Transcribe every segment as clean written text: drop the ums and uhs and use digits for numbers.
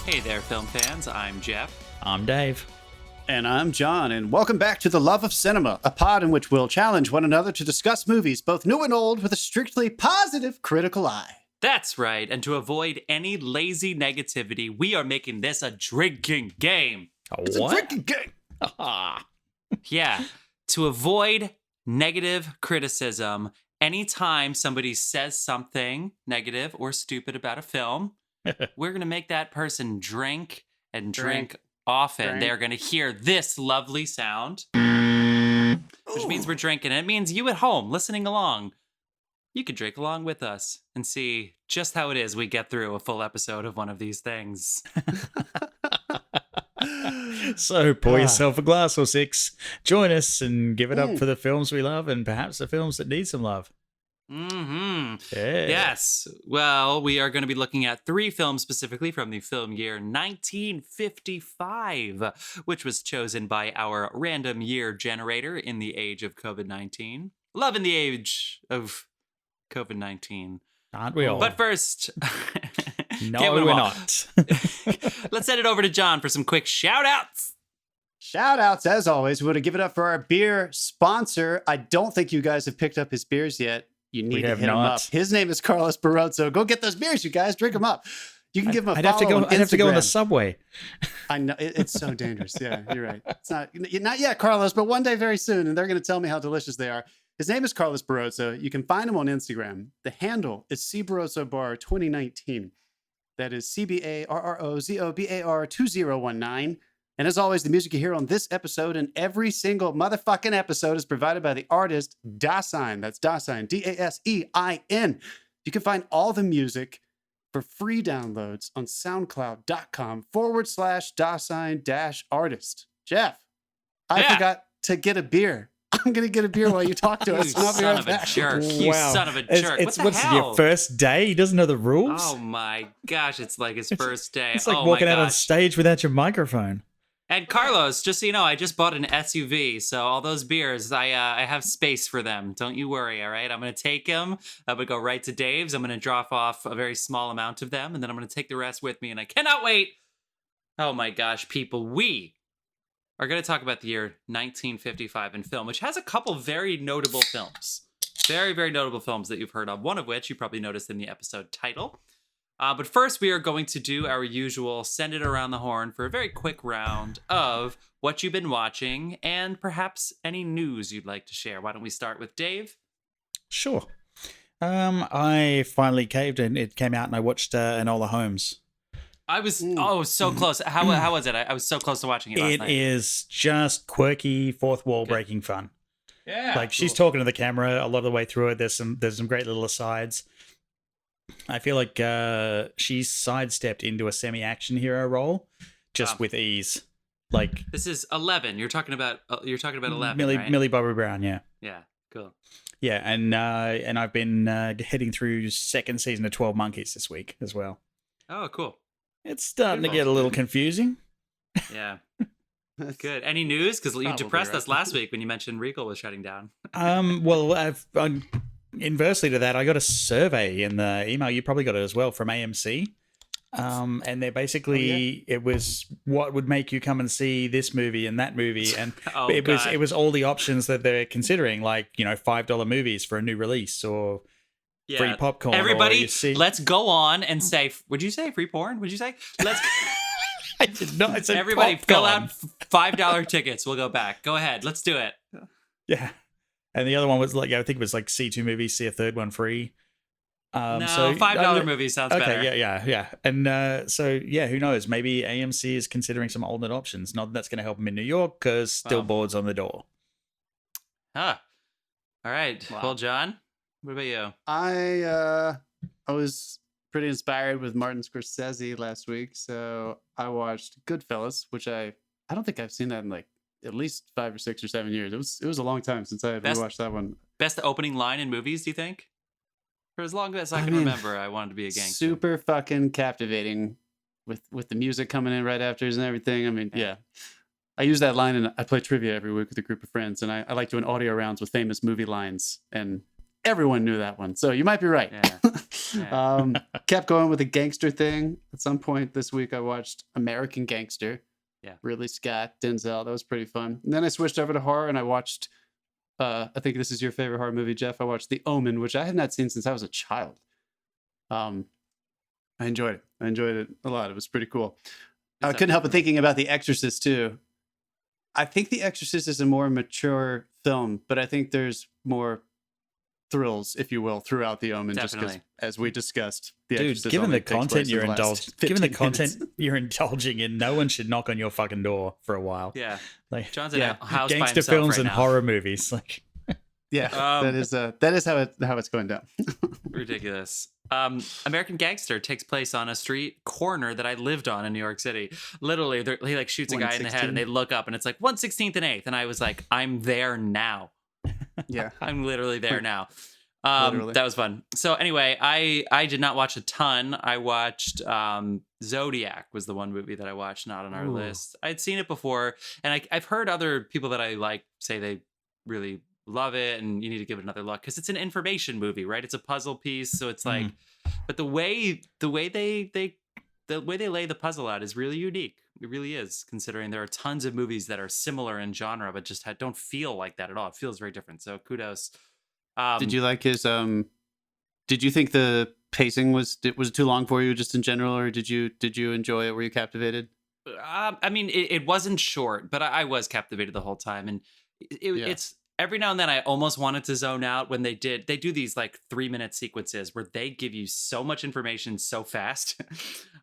Hey there, film fans. I'm Jeff. I'm Dave. And I'm John, and welcome back to The Love of Cinema, a pod in which we'll challenge one another to discuss movies, both new and old, with a strictly positive critical eye. That's right, and to avoid any lazy negativity, we are making this a drinking game. It's a drinking game! Yeah, to avoid negative criticism, anytime somebody says something negative or stupid about a film, we're going to make that person drink and drink often. They're going to hear this lovely sound, which means we're drinking. It means you at home listening along, you could drink along with us and see just how it is we get through a full episode of one of these things. So pour yourself a glass or six, join us and give it up for the films we love and perhaps the films that need some love. Mm-hmm. Yeah. Yes. Well, we are going to be looking at 3 films specifically from the film year 1955, which was chosen by our random year generator in the age of COVID-19. Love in the age of COVID-19. Aren't we all? But first... No, we're not. Let's send it over to John for some quick shout-outs. Shout-outs, as always. We want to give it up for our beer sponsor. I don't think you guys have picked up his beers yet. You need to hit him up. His name is Carlos Barroso. Go get those beers, you guys. Drink them up. You can give him a follow I'd have to go on the subway. I know. It's so dangerous. Yeah, you're right. It's not yet, Carlos, but one day very soon, and they're going to tell me how delicious they are. His name is Carlos Barroso. You can find him on Instagram. The handle is cbarroso bar 2019. That is CBARROZOBAR 2019. And as always, the music you hear on this episode and every single motherfucking episode is provided by the artist Dasein. That's Dasein, Dasein. You can find all the music for free downloads on soundcloud.com/Dasein-artist. Jeff, I forgot to get a beer. I'm going to get a beer while you talk to us. You son of a jerk. You son of a jerk. What the what's hell? Your first day? He doesn't know the rules? Oh my gosh, it's like his first day. It's like walking out on stage without your microphone. And Carlos, just so you know, I just bought an SUV, so all those beers, I have space for them. Don't you worry, all right? I'm going to take them. I'm going to go right to Dave's. I'm going to drop off a very small amount of them, and then I'm going to take the rest with me, and I cannot wait. Oh my gosh, people, we are going to talk about the year 1955 in film, which has a couple very notable films. Very, very notable films that you've heard of, one of which you probably noticed in the episode title. But first, we are going to do our usual send it around the horn for a very quick round of what you've been watching and perhaps any news you'd like to share. Why don't we start with Dave? Sure. I finally caved and it came out and I watched Enola Holmes. I was so close. How was it? I was so close to watching it last night. It is just quirky, fourth wall breaking fun. Yeah. Like she's talking to the camera a lot of the way through it. There's some great little asides. I feel like she's sidestepped into a semi-action hero role just with ease. Like this is 11. You're talking about 11. Right? Millie Bobby Brown, yeah. Yeah, cool. Yeah, and I've been heading through second season of 12 Monkeys this week as well. Oh, cool. It's starting to get a little confusing. Yeah. Good. Any news? Because you depressed us last week when you mentioned Regal was shutting down. Well, inversely to that, I got a survey in the email. You probably got it as well from AMC. And they're basically, it was what would make you come and see this movie and that movie. And it was all the options that they're considering, like, $5 movies for a new release or free popcorn. Everybody, let's go on and say, would you say free porn? Would you say? Let's. I did not. I said everybody popcorn. fill out $5 tickets. We'll go back. Go ahead. Let's do it. Yeah. And the other one was like, I think it was like see 2 movies, see a third one free. No, $5 movie sounds better. Okay, yeah. And who knows? Maybe AMC is considering some alternate options. Not that that's going to help them in New York because still boards on the door. All right. Wow. Well, John, what about you? I was pretty inspired with Martin Scorsese last week, so I watched Goodfellas, which I don't think I've seen that in like at least 5 or 6 or 7 years. It was a long time since I rewatched that one. Best opening line in movies, do you think? For as long as I can remember, I wanted to be a gangster. Super fucking captivating with the music coming in right after and everything. I mean, yeah. I use that line and I play trivia every week with a group of friends, and I like doing audio rounds with famous movie lines, and everyone knew that one. So you might be right. Yeah. Kept going with the gangster thing. At some point this week, I watched American Gangster. Yeah. Ridley Scott, Denzel. That was pretty fun. And then I switched over to horror and I watched, I think this is your favorite horror movie, Jeff. I watched The Omen, which I had not seen since I was a child. I enjoyed it. I enjoyed it a lot. It was pretty cool. I couldn't help but thinking about The Exorcist too. I think The Exorcist is a more mature film, but I think there's more thrills, if you will, throughout The Omen. Definitely. Just because, as we discussed, The Dude, Exorcist given only the takes content place in you're the last indulged, 15 given the minutes. content you're indulging in, no one should knock on your fucking door for a while. Yeah. Like John's in a house by gangster himself films right and now. horror movies. Like, Yeah, that is how it's going down. Ridiculous. American Gangster takes place on a street corner that I lived on in New York City. Literally, he like shoots a guy in the head, and they look up, and it's like 1/16 and 8th, and I was like, I'm there now. Yeah, I'm literally there now. Literally. That was fun. So anyway, I did not watch a ton. I watched Zodiac was the one movie that I watched, not on our list. I'd seen it before, and I've heard other people that I like say they really love it, and you need to give it another look because it's an information movie, right? It's a puzzle piece, so it's like, but the way they lay the puzzle out is really unique. It really is, considering there are tons of movies that are similar in genre, but just don't feel like that at all. It feels very different. So kudos. Did you like his? Did you think the pacing was it too long for you, just in general, or did you enjoy it? Were you captivated? I mean, it wasn't short, but I was captivated the whole time, and it's every now and then I almost wanted to zone out when they do these like 3-minute sequences where they give you so much information so fast.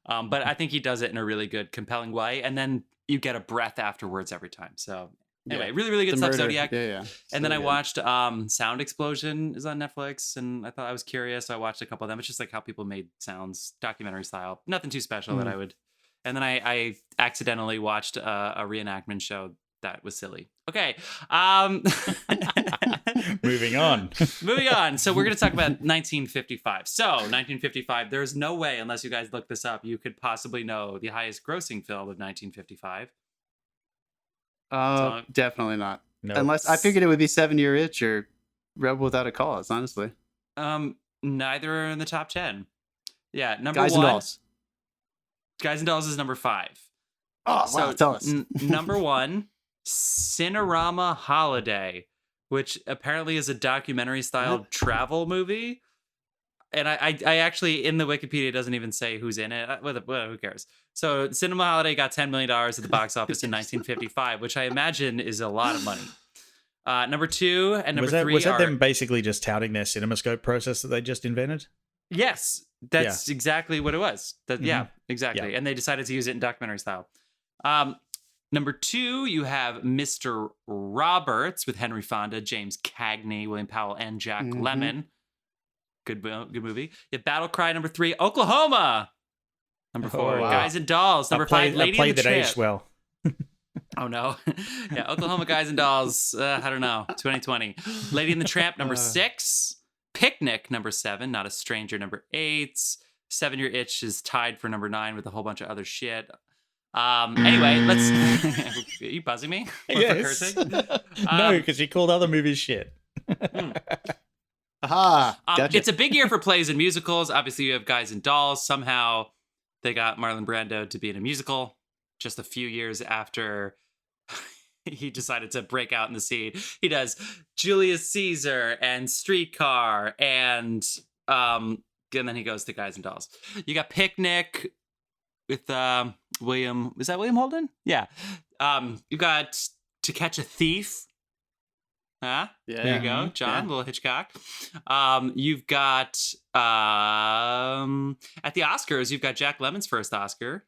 But I think he does it in a really good, compelling way, and then you get a breath afterwards every time. So anyway, really, really good stuff, Zodiac. Yeah. And then I watched Sound Explosion is on Netflix, and I thought I was curious. So I watched a couple of them. It's just like how people made sounds, documentary style. Nothing too special that I would. And then I accidentally watched a reenactment show that was silly. Okay. moving on. Moving on. So we're going to talk about 1955. So 1955, there's no way, unless you guys look this up, you could possibly know the highest grossing film of 1955. Definitely not. No. Unless I figured it would be 7-Year Itch or Rebel Without a Cause, honestly. Neither are in the top 10. Yeah, number Guys one. and Dolls. Guys and Dolls is number 5. Oh, wow, tell us. Number 1, Cinerama Holiday, which apparently is a documentary-style travel movie. And I actually, in the Wikipedia, it doesn't even say who's in it. Well, who cares? So Cinema Holiday got $10 million at the box office in 1955, which I imagine is a lot of money. Number 2 and number 3 was that are... them basically just touting their CinemaScope process that they just invented? Yes, that's exactly what it was. Yeah, exactly. Yeah. And they decided to use it in documentary style. Number 2, you have Mr. Roberts with Henry Fonda, James Cagney, William Powell, and Jack Lemmon. Good movie. You have Battle Cry, number 3, Oklahoma. Number 4, wow. Guys and Dolls. Number 5, Lady in the that aged Tramp. well. Oh no. Yeah, Oklahoma, Guys and Dolls. I don't know. 2020. Lady and the Tramp, number 6. Picnic, number 7. Not a Stranger, number 8. 7-Year Itch is tied for number 9 with a whole bunch of other shit. Anyway, let's. Are you buzzing me? Yes. For cursing? No, because you called other movies shit. Aha! Gotcha. It's a big year for plays and musicals. Obviously, you have Guys and Dolls. Somehow, they got Marlon Brando to be in a musical just a few years after he decided to break out in the scene. He does Julius Caesar and Streetcar, and then he goes to Guys and Dolls. You got Picnic with William. Is that William Holden? Yeah. You got To Catch a Thief. Huh? Yeah. There you go, John, little Hitchcock. You've got at the Oscars, you've got Jack Lemmon's first Oscar.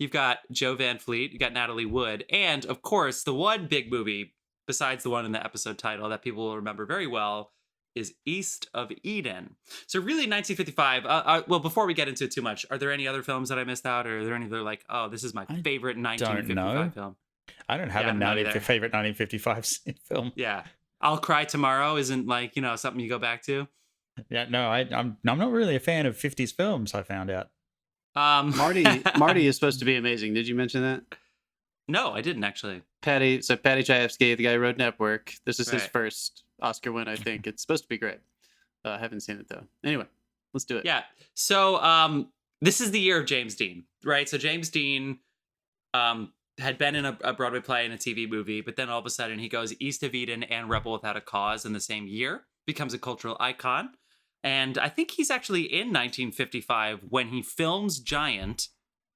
You've got Joe Van Fleet. You got Natalie Wood, and of course, the one big movie besides the one in the episode title that people will remember very well is East of Eden. So really, 1955. Well, before we get into it too much, are there any other films that I missed out, or are there any that are like, oh, this is my favorite 1955 film? I don't have a favorite 1955 film. Yeah. I'll Cry Tomorrow isn't like, something you go back to. Yeah, no, I'm not really a fan of 50s films, I found out. Marty is supposed to be amazing. Did you mention that? No, I didn't actually. Patty Chayefsky, the guy who wrote Network. This is his Right. first Oscar win, I think. It's supposed to be great. I haven't seen it though. Anyway, Let's do it. Yeah. So this is the year of James Dean, right? So James Dean had been in a Broadway play and a TV movie, but then all of a sudden he goes East of Eden and Rebel Without a Cause in the same year, becomes a cultural icon. And I think he's actually in 1955 when he films Giant,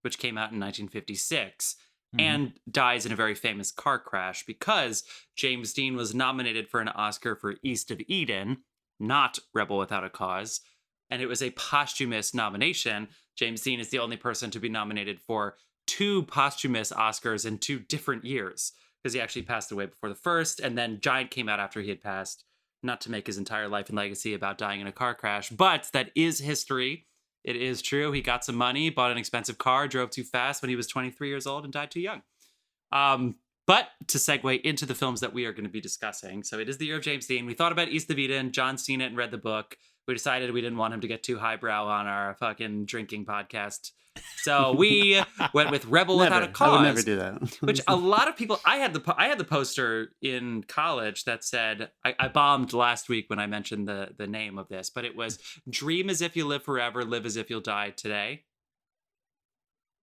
which came out in 1956, and dies in a very famous car crash because James Dean was nominated for an Oscar for East of Eden, not Rebel Without a Cause. And it was a posthumous nomination. James Dean is the only person to be nominated for 2 posthumous Oscars in 2 different years because he actually passed away before the first. And then Giant came out after he had passed, not to make his entire life and legacy about dying in a car crash. But that is history. It is true. He got some money, bought an expensive car, drove too fast when he was 23 years old and died too young. But to segue into the films that we are going to be discussing. So it is the year of James Dean. We thought about East of Eden. John's seen it and read the book. We decided we didn't want him to get too highbrow on our fucking drinking podcast. So we went with Rebel Without a Cause. I would never do that. Which a lot of people, I had the poster in college that said, I bombed last week when I mentioned the name of this, but it was dream as if you live forever, live as if you'll die today.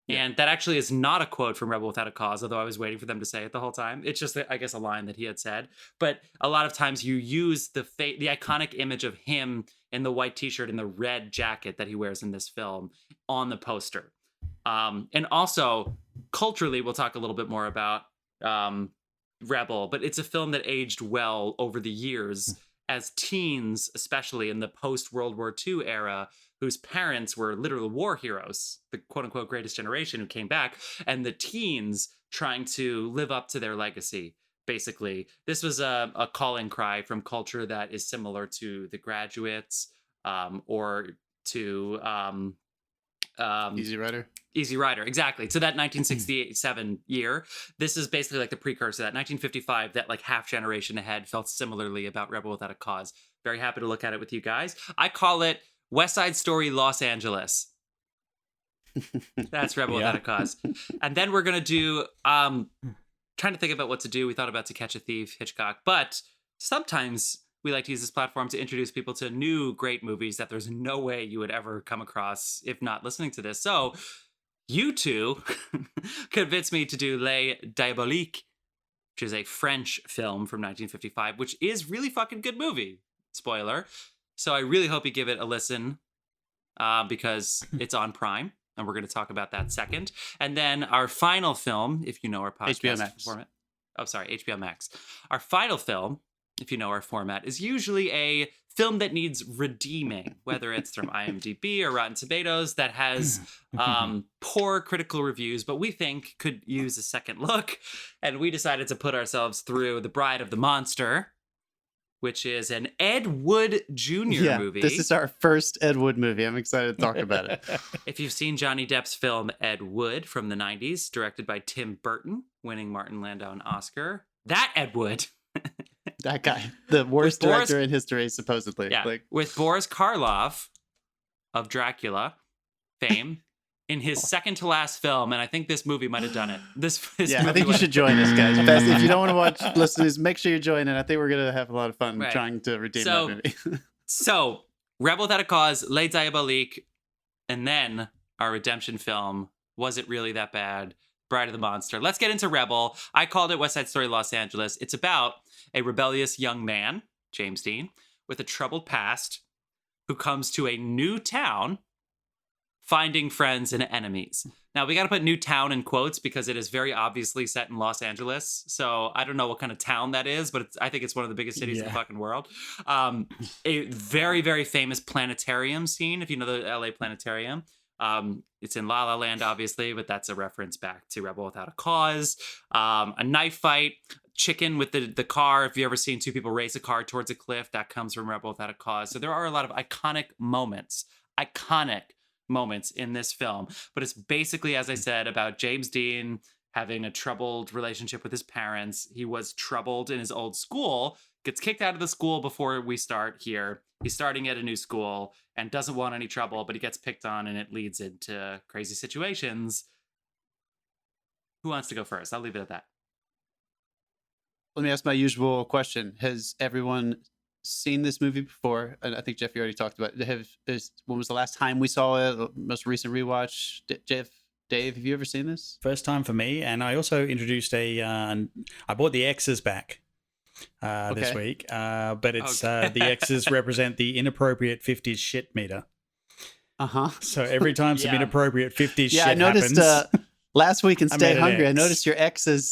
Yeah. And that actually is not a quote from Rebel Without a Cause, although I was waiting for them to say it the whole time. It's just, I guess, a line that he had said. But a lot of times you use the iconic image of him in the white t-shirt and the red jacket that he wears in this film on the poster. And also, culturally, we'll talk a little bit more about Rebel, but it's a film that aged well over the years as teens, especially in the post-World War II era, whose parents were literal war heroes, the quote-unquote greatest generation who came back, and the teens trying to live up to their legacy, basically. This was a calling cry from culture that is similar to The Graduates or to... Easy Rider? Easy Rider, exactly. So that 1967 year, this is basically like the precursor. That 1955, that like half generation ahead felt similarly about Rebel Without a Cause. Very happy to look at it with you guys. I call it West Side Story Los Angeles. That's Rebel Without a Cause. And then we're going to do, trying to think about what to do. We thought about To Catch a Thief, Hitchcock, but sometimes we like to use this platform to introduce people to new great movies that there's no way you would ever come across if not listening to this. So you two convinced me to do Les Diaboliques, which is a French film from 1955, which is really fucking good movie. Spoiler. So I really hope you give it a listen because it's on Prime, and we're going to talk about that second. And then our final film, if you know our podcast HBO Max. format. Oh, sorry, HBO Max. Our final film, if you know our format, is usually a film that needs redeeming, whether it's from IMDb or Rotten Tomatoes, that has poor critical reviews, but we think could use a second look. And we decided to put ourselves through The Bride of the Monster, which is an Ed Wood Jr. movie. This is our first Ed Wood movie. I'm excited to talk about it. If you've seen Johnny Depp's film Ed Wood from the 90s, directed by Tim Burton, winning Martin Landau an Oscar, that Ed Wood... That guy, the worst director in history, supposedly. Yeah, with Boris Karloff of Dracula fame in his second to last film, and I think this movie might have done it. I think you should join us, guys. Best, if you don't want to watch, listeners, make sure you join, and I think we're gonna have a lot of fun trying to redeem that movie. So, Rebel Without a Cause, Les Diaboliques, and then our redemption film, Was It Really That Bad? Bride of the Monster. Let's get into Rebel. I called it West Side Story Los Angeles. It's about a rebellious young man, James Dean, with a troubled past who comes to a new town finding friends and enemies. Now, we got to put new town in quotes because it is very obviously set in Los Angeles. So I don't know what kind of town that is, but I think it's one of the biggest cities in the fucking world. A very, very famous planetarium scene, if you know the LA Planetarium. It's in La La Land, obviously, but that's a reference back to Rebel Without a Cause. A knife fight, chicken with the car. If you've ever seen two people race a car towards a cliff, that comes from Rebel Without a Cause. So there are a lot of iconic moments in this film. But it's basically, as I said, about James Dean having a troubled relationship with his parents. He was troubled in his old school, gets kicked out of the school before we start here. He's starting at a new school and doesn't want any trouble, but he gets picked on and it leads into crazy situations. Who wants to go first? I'll leave it at that. Let me ask my usual question. Has everyone seen this movie before, and I think Jeff, you already talked about it. When was the last time we saw it? Most recent rewatch. Jeff, Dave, have you ever seen this? First time for me, and I also introduced I bought the X's back this week, but it's the X's represent the inappropriate 50s shit meter. So every time some inappropriate 50s shit I noticed, happens. Last week in Stay Hungry, I X. noticed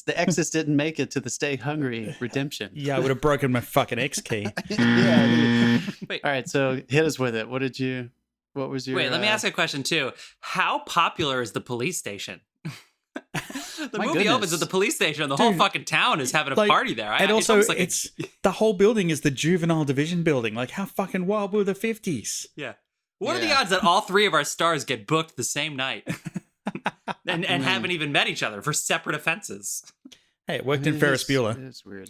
the X's didn't make it to the Stay Hungry redemption. Yeah, I would have broken my fucking X key. Wait. All right, so hit us with it. What was your... Wait, let me ask you a question too. How popular is the police station? The movie opens at the police station and the whole fucking town is having a party there. And also, it's the whole building is the juvenile division building. Like, how fucking wild were the 50s? Yeah. What are the odds that all three of our stars get booked the same night? and haven't even met each other for separate offenses. Hey, it worked in Ferris Bueller. It's weird.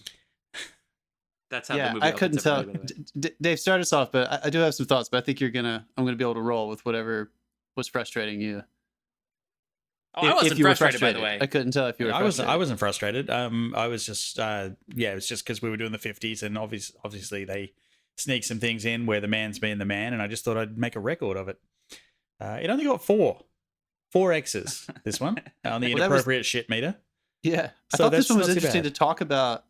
That's how the movie I opens, couldn't tell. everybody, by the way. Dave, start us off, but I do have some thoughts, but I think I'm gonna be able to roll with whatever was frustrating you. Oh, I wasn't frustrated, by the way. I couldn't tell if you were frustrated. I wasn't frustrated. I was just, it was just because we were doing the 50s, and obviously they sneak some things in where the man's being the man, and I just thought I'd make a record of it. It only got four X's, this one, on the inappropriate shit meter. Yeah. I thought this one was interesting to talk about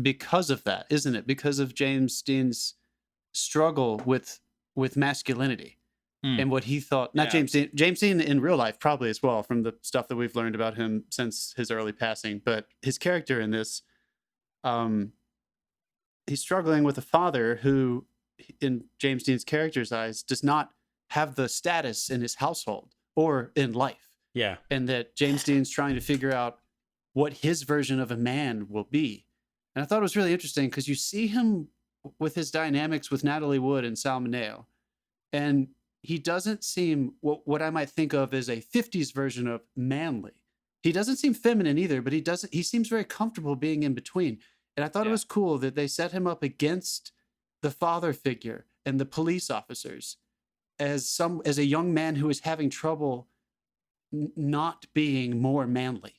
because of that, isn't it? Because of James Dean's struggle with masculinity. And what he thought, James Dean in real life probably as well, from the stuff that we've learned about him since his early passing, but his character in this, he's struggling with a father who, in James Dean's character's eyes, does not have the status in his household or in life. Yeah. And that James Dean's trying to figure out what his version of a man will be. And I thought it was really interesting because you see him with his dynamics with Natalie Wood and Sal Mineo, and he doesn't seem what I might think of as a 50s version of manly. He doesn't seem feminine either, but he seems very comfortable being in between. And I thought it was cool that they set him up against the father figure and the police officers as a young man who is having trouble not being more manly.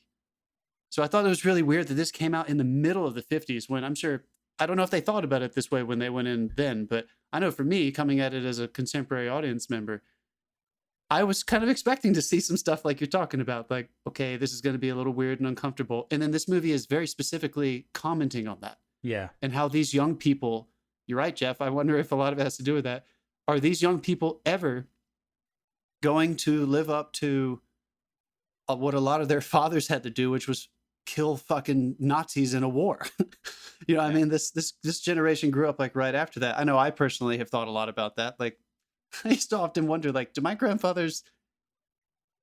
So I thought it was really weird that this came out in the middle of the 50s when I don't know if they thought about it this way when they went in then, but I know for me, coming at it as a contemporary audience member, I was kind of expecting to see some stuff like you're talking about, like, okay, this is going to be a little weird and uncomfortable. And then this movie is very specifically commenting on that. Yeah. And how these young people, you're right, Jeff, I wonder if a lot of it has to do with that. Are these young people ever going to live up to what a lot of their fathers had to do, which was kill fucking Nazis in a war? I mean, this generation grew up like right after that. I know I personally have thought a lot about that. Like, I used to often wonder, like, do my grandfathers,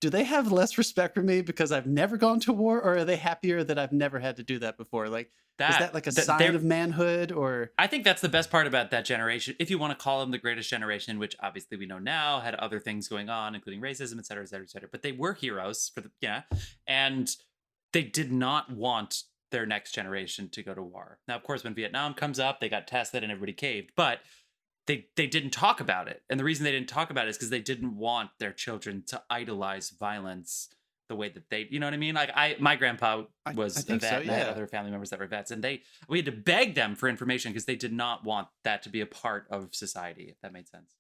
do they have less respect for me because I've never gone to war, or are they happier that I've never had to do that before? Like, is that like a sign of manhood? Or I think that's the best part about that generation, if you want to call them the greatest generation, which obviously we know now had other things going on, including racism, et cetera, et cetera, et cetera. But they were heroes and they did not want their next generation to go to war. Now, of course, when Vietnam comes up, they got tested and everybody caved, but they didn't talk about it. And the reason they didn't talk about it is because they didn't want their children to idolize violence the way that they, you know what I mean? Like my grandpa was a vet, and I had other family members that were vets, and we had to beg them for information because they did not want that to be a part of society, if that made sense.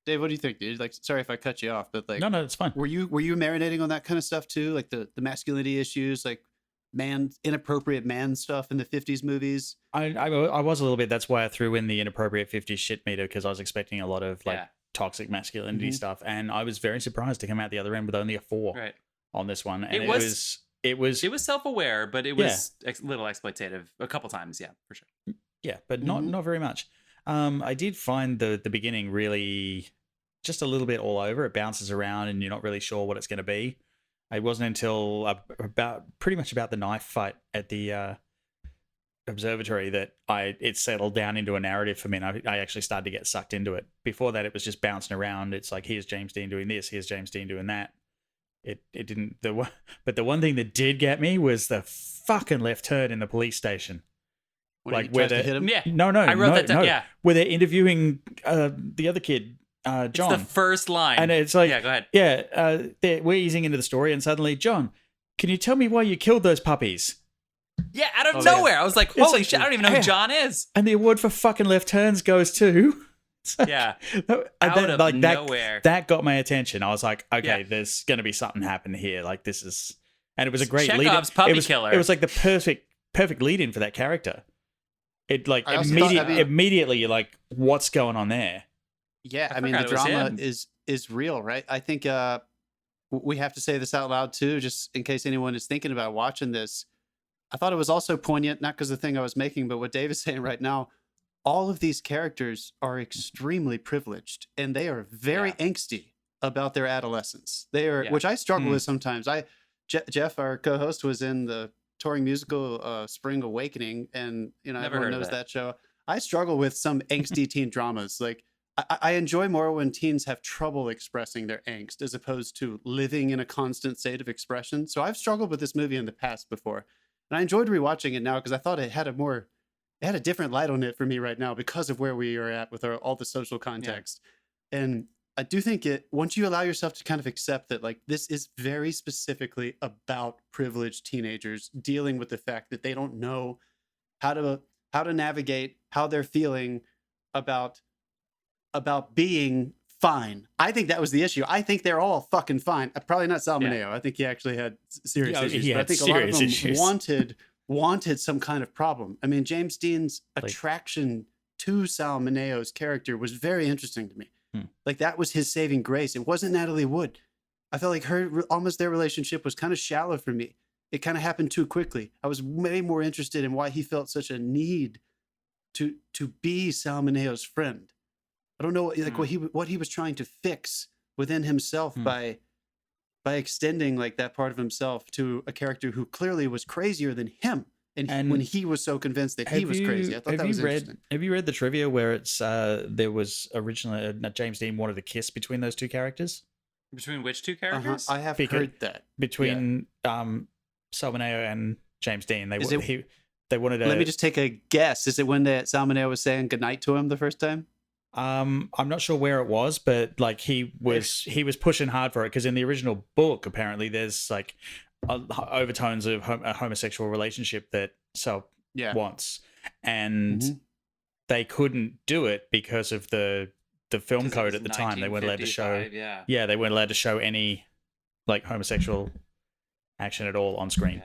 Dave, what do you think, dude? Like, sorry if I cut you off, but like, no, it's fine. Were you marinating on that kind of stuff too? Like the masculinity issues, like inappropriate man stuff in the 50s movies? I was a little bit. That's why I threw in the inappropriate 50s shit meter, because I was expecting a lot of toxic masculinity stuff, and I was very surprised to come out the other end with only a 4 on this one. And it was self-aware, but it was a little exploitative a couple times, for sure. Yeah, but not very much. I did find the beginning really just a little bit all over. It bounces around and you're not really sure what it's going to be. It wasn't until pretty much about the knife fight at the observatory that it settled down into a narrative for me, and I actually started to get sucked into it. Before that, it was just bouncing around. It's like, here's James Dean doing this, here's James Dean doing that. It didn't. But the one thing that did get me was the fucking left turn in the police station. Like where they hit him? Yeah. No. I wrote that down. Yeah. Where they're interviewing the other kid, John. It's the first line. And it's like, yeah, go ahead. Yeah, we're easing into the story, and suddenly, John, can you tell me why you killed those puppies? Yeah, out of Oh, yeah. nowhere. I was like, It's holy like- shit, I don't even know who yeah. John is. And the award for fucking left turns goes to. It's like- Yeah. and Out of that nowhere. that got my attention. I was like, okay, Yeah. there's going to be something happening here. Like this is, and it was a great Chekhov's lead. puppy It was killer. It was like the perfect lead in for that character. It like I also thought- immediately you're like, what's going on there? Yeah, I I mean the forgot it was drama him. is real, right? I think we have to say this out loud too, just in case anyone is thinking about watching this. I thought it was also poignant, not because the thing I was making, but what Dave is saying right now. All of these characters are extremely privileged, and they are very angsty about their adolescence. They are, which I struggle with sometimes. Jeff, our co-host, was in the touring musical Spring Awakening, and Never everyone heard of knows it. that show. I struggle with some angsty teen dramas. Like I enjoy more when teens have trouble expressing their angst as opposed to living in a constant state of expression. So I've struggled with this movie in the past before, and I enjoyed rewatching it now because I thought it had a different light on it for me right now because of where we are at with all the social context. And I do think once you allow yourself to kind of accept that, like, this is very specifically about privileged teenagers dealing with the fact that they don't know how to navigate how they're feeling about being fine. I think that was the issue. I think they're all fucking fine. Probably not Salmoneo. I think he actually had serious Yeah, issues. he But I had think a lot of serious them issues. wanted some kind of problem. I mean, James Dean's attraction to Sal Mineo's character was very interesting to me. Like that was his saving grace. It wasn't Natalie Wood. I felt like almost their relationship was kind of shallow for me. It kind of happened too quickly. I was way more interested in why he felt such a need to be Sal Mineo's friend. I don't know like what he was trying to fix within himself by extending like that part of himself to a character who clearly was crazier than him. And when he was so convinced that he was crazy, I thought that was interesting. Have you read the trivia where it's there was originally James Dean wanted a kiss between those two characters? Between which two characters? I have heard that. Between Salmoneo and James Dean, they wanted to. Let me just take a guess. Is it when Salmoneo was saying goodnight to him the first time? I'm not sure where it was, but like he was pushing hard for it because in the original book, apparently there's like overtones of a homosexual relationship that Sal wants, and they couldn't do it because of the film code at the time. They weren't allowed to show. They weren't allowed to show any like homosexual action at all on screen.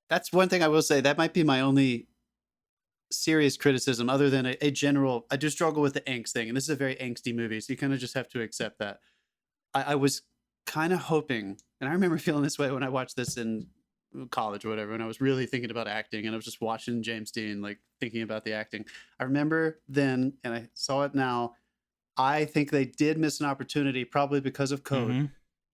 That's one thing I will say. That might be my only serious criticism other than a general. I do struggle with the angst thing, and this is a very angsty movie, so you kind of just have to accept that. I was kind of hoping, and I remember feeling this way when I watched this in college or whatever, and I was really thinking about acting, and I was just watching James Dean, like thinking about the acting. I remember then, and I saw it now, I think they did miss an opportunity, probably because of code,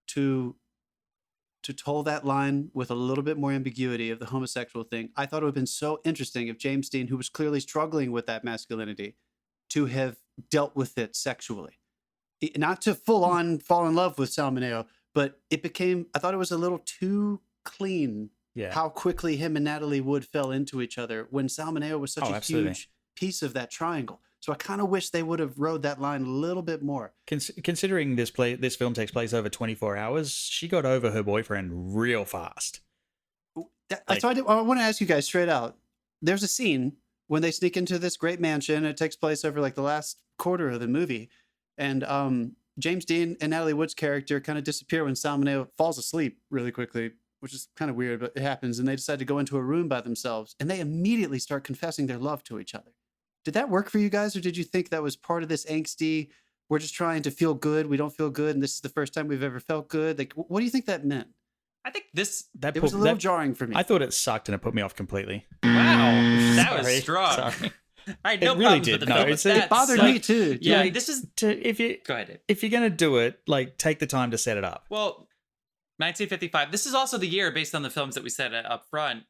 to toe that line with a little bit more ambiguity of the homosexual thing. I thought it would have been so interesting if James Dean, who was clearly struggling with that masculinity, to have dealt with it sexually. Not to full on fall in love with Salmoneo, but I thought it was a little too clean how quickly him and Natalie Wood fell into each other when Salmoneo was such a huge piece of that triangle. So I kind of wish they would have rode that line a little bit more. Considering this film takes place over 24 hours, she got over her boyfriend real fast. So I want to ask you guys straight out. There's a scene when they sneak into this great mansion. It takes place over like the last quarter of the movie. And James Dean and Natalie Wood's character kind of disappear when Salmoneo falls asleep really quickly, which is kind of weird, but it happens. And they decide to go into a room by themselves. And they immediately start confessing their love to each other. Did that work for you guys, or did you think that was part of this angsty, we're just trying to feel good, we don't feel good, and this is the first time we've ever felt good? Like, what do you think that meant? I think it was a little jarring for me. I thought it sucked and it put me off completely. Wow, that was strong. Sorry. I had no really problems did. with the No, film. It bothered me too. Yeah, like, this is. Go ahead. If you're gonna do it, like take the time to set it up. Well, 1955. This is also the year, based on the films that we said up front,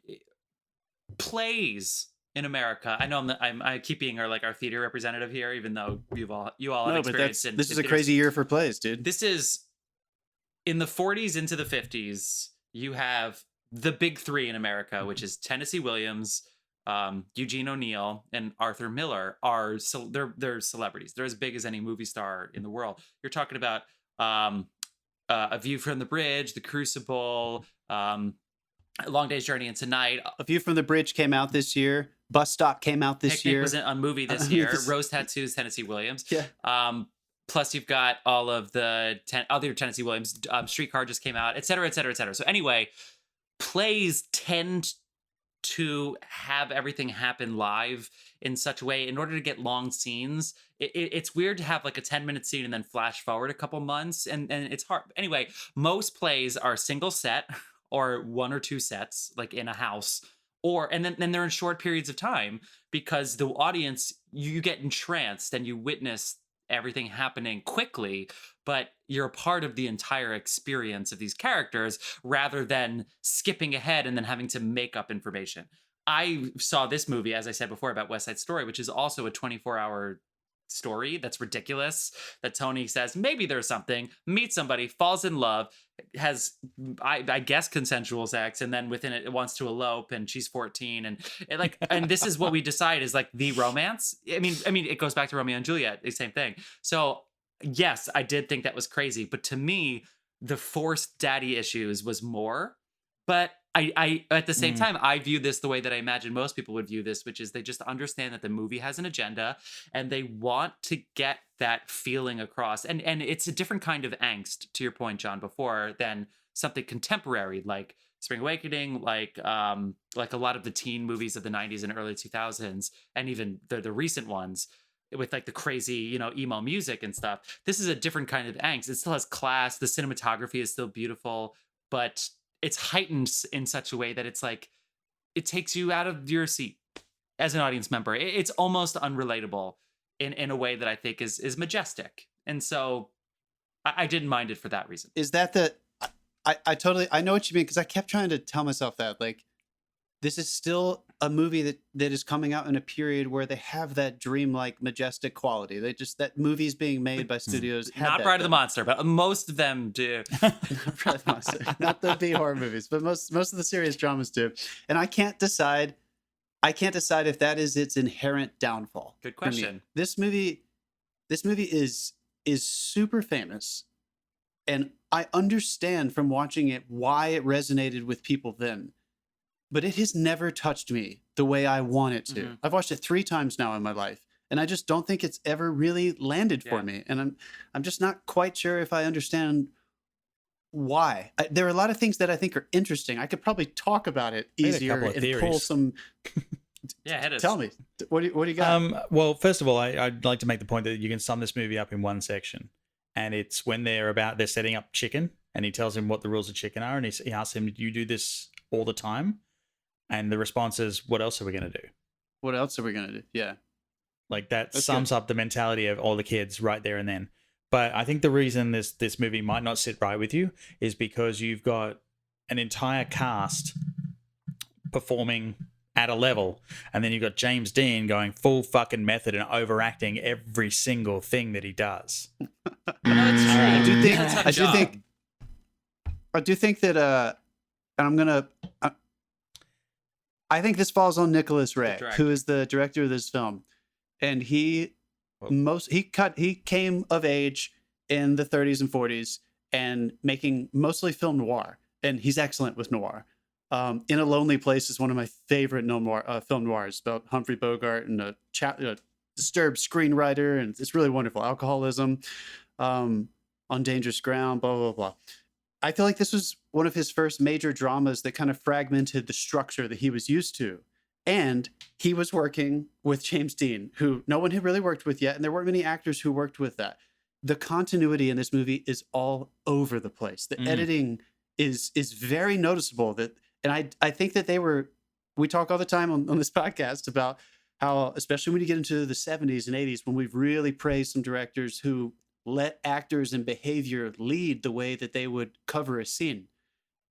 plays in America. I know I keep being our theater representative here, even though you all have experience in. This is a crazy year for plays, dude. This is in the 40s into the 50s. You have the big three in America, which is Tennessee Williams, Eugene O'Neill, and Arthur Miller. They're celebrities. They're as big as any movie star in the world. You're talking about A View from the Bridge, The Crucible, A Long Day's Journey into Night. A View from the Bridge came out this year. Bus Stop came out this Picnic year. was a movie this year. Rose Tattoos, Tennessee Williams. Yeah. Plus, you've got all of the other Tennessee Williams. Streetcar just came out, et cetera, et cetera, et cetera. So anyway, plays tend to have everything happen live in such a way in order to get long scenes. It's weird to have like a 10-minute scene and then flash forward a couple months, and it's hard. Anyway, most plays are single set or one or two sets, like in a house, and then they're in short periods of time because the audience, you get entranced and you witness everything happening quickly, but you're a part of the entire experience of these characters rather than skipping ahead and then having to make up information. I saw this movie, as I said before, about West Side Story, which is also a 24-hour story that's ridiculous, that Tony says maybe there's something, meets somebody, falls in love, has I guess consensual sex, and then within it wants to elope, and she's 14, and this is what we decide is like the romance. I mean it goes back to Romeo and Juliet, the same thing. So yes, I did think that was crazy, but to me the forced daddy issues was more. But I at the same time, I view this the way that I imagine most people would view this, which is they just understand that the movie has an agenda and they want to get that feeling across. And it's a different kind of angst, to your point, John, before, than something contemporary like Spring Awakening, like a lot of the teen movies of the 90s and early 2000s, and even the recent ones with like the crazy, emo music and stuff. This is a different kind of angst. It still has class. The cinematography is still beautiful, but it's heightened in such a way that it's like it takes you out of your seat as an audience member. It's almost unrelatable in a way that I think is majestic, and so I didn't mind it for that reason. Is that I know what you mean, because I kept trying to tell myself that like this is still a movie that is coming out in a period where they have that dreamlike, majestic quality. That movies being made by studios. Not Bride of the Monster, but most of them do. Not Bride of the Monster, not the B horror movies, but most of the serious dramas do. And I can't decide if that is its inherent downfall. Good question. This movie is super famous, and I understand from watching it why it resonated with people then. But it has never touched me the way I want it to. I've watched it 3 times now in my life, and I just don't think it's ever really landed for me. And I'm just not quite sure if I understand why. There are a lot of things that I think are interesting. I could probably talk about it easier and pull some. Yeah, tell me, what do you got? Well, first of all, I'd like to make the point that you can sum this movie up in one section, and it's when they're setting up chicken, and he tells him what the rules of chicken are, and he asks him, "Do you do this all the time?" And the response is, "What else are we going to do?" What else are we going to do? Yeah. Like that sums up the mentality of all the kids right there and then. But I think the reason this movie might not sit right with you is because you've got an entire cast performing at a level, and then you've got James Dean going full fucking method and overacting every single thing that he does. That's true. I do think that and I'm gonna. I think this falls on Nicholas Ray, who is the director of this film, and he came of age in the 30s and 40s and making mostly film noir, and he's excellent with noir. In a Lonely Place is one of my favorite film noirs about Humphrey Bogart and a disturbed screenwriter, and it's really wonderful. Alcoholism, On Dangerous Ground, blah blah blah. I feel like this was one of his first major dramas that kind of fragmented the structure that he was used to. And he was working with James Dean, who no one had really worked with yet, and there weren't many actors who worked with that. The continuity in this movie is all over the place. The editing is very noticeable. And I think that we talk all the time on this podcast about how, especially when you get into the 70s and 80s, when we've really praised some directors who let actors and behavior lead the way that they would cover a scene.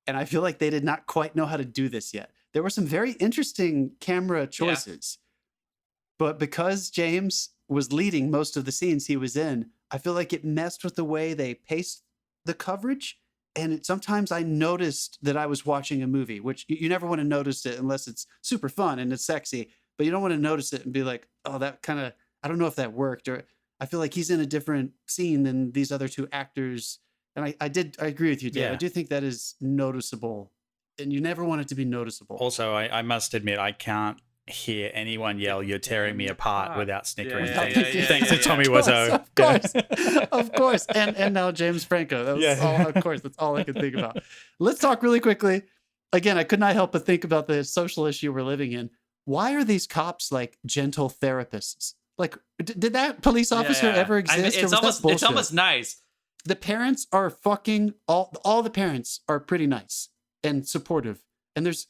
And I feel like they did not quite know how to do this yet. There were some very interesting camera choices, but because James was leading most of the scenes he was in, I feel like it messed with the way they paced the coverage. And sometimes I noticed that I was watching a movie, which you never want to notice it unless it's super fun and it's sexy, but you don't want to notice it and be like, oh, that kind of, I don't know if that worked, or I feel like he's in a different scene than these other 2 actors. And I agree with you, Dave. Yeah. I do think that is noticeable and you never want it to be noticeable. Also, I must admit, I can't hear anyone yell, "You're tearing me apart," without snickering. Thanks to Tommy Wiseau. Of course. Of course. And now James Franco. That was all, of course, that's all I could think about. Let's talk really quickly. Again, I could not help but think about the social issue we're living in. Why are these cops like gentle therapists? Like, did that police officer ever exist? It's almost nice. The parents are fucking all the parents are pretty nice and supportive. And there's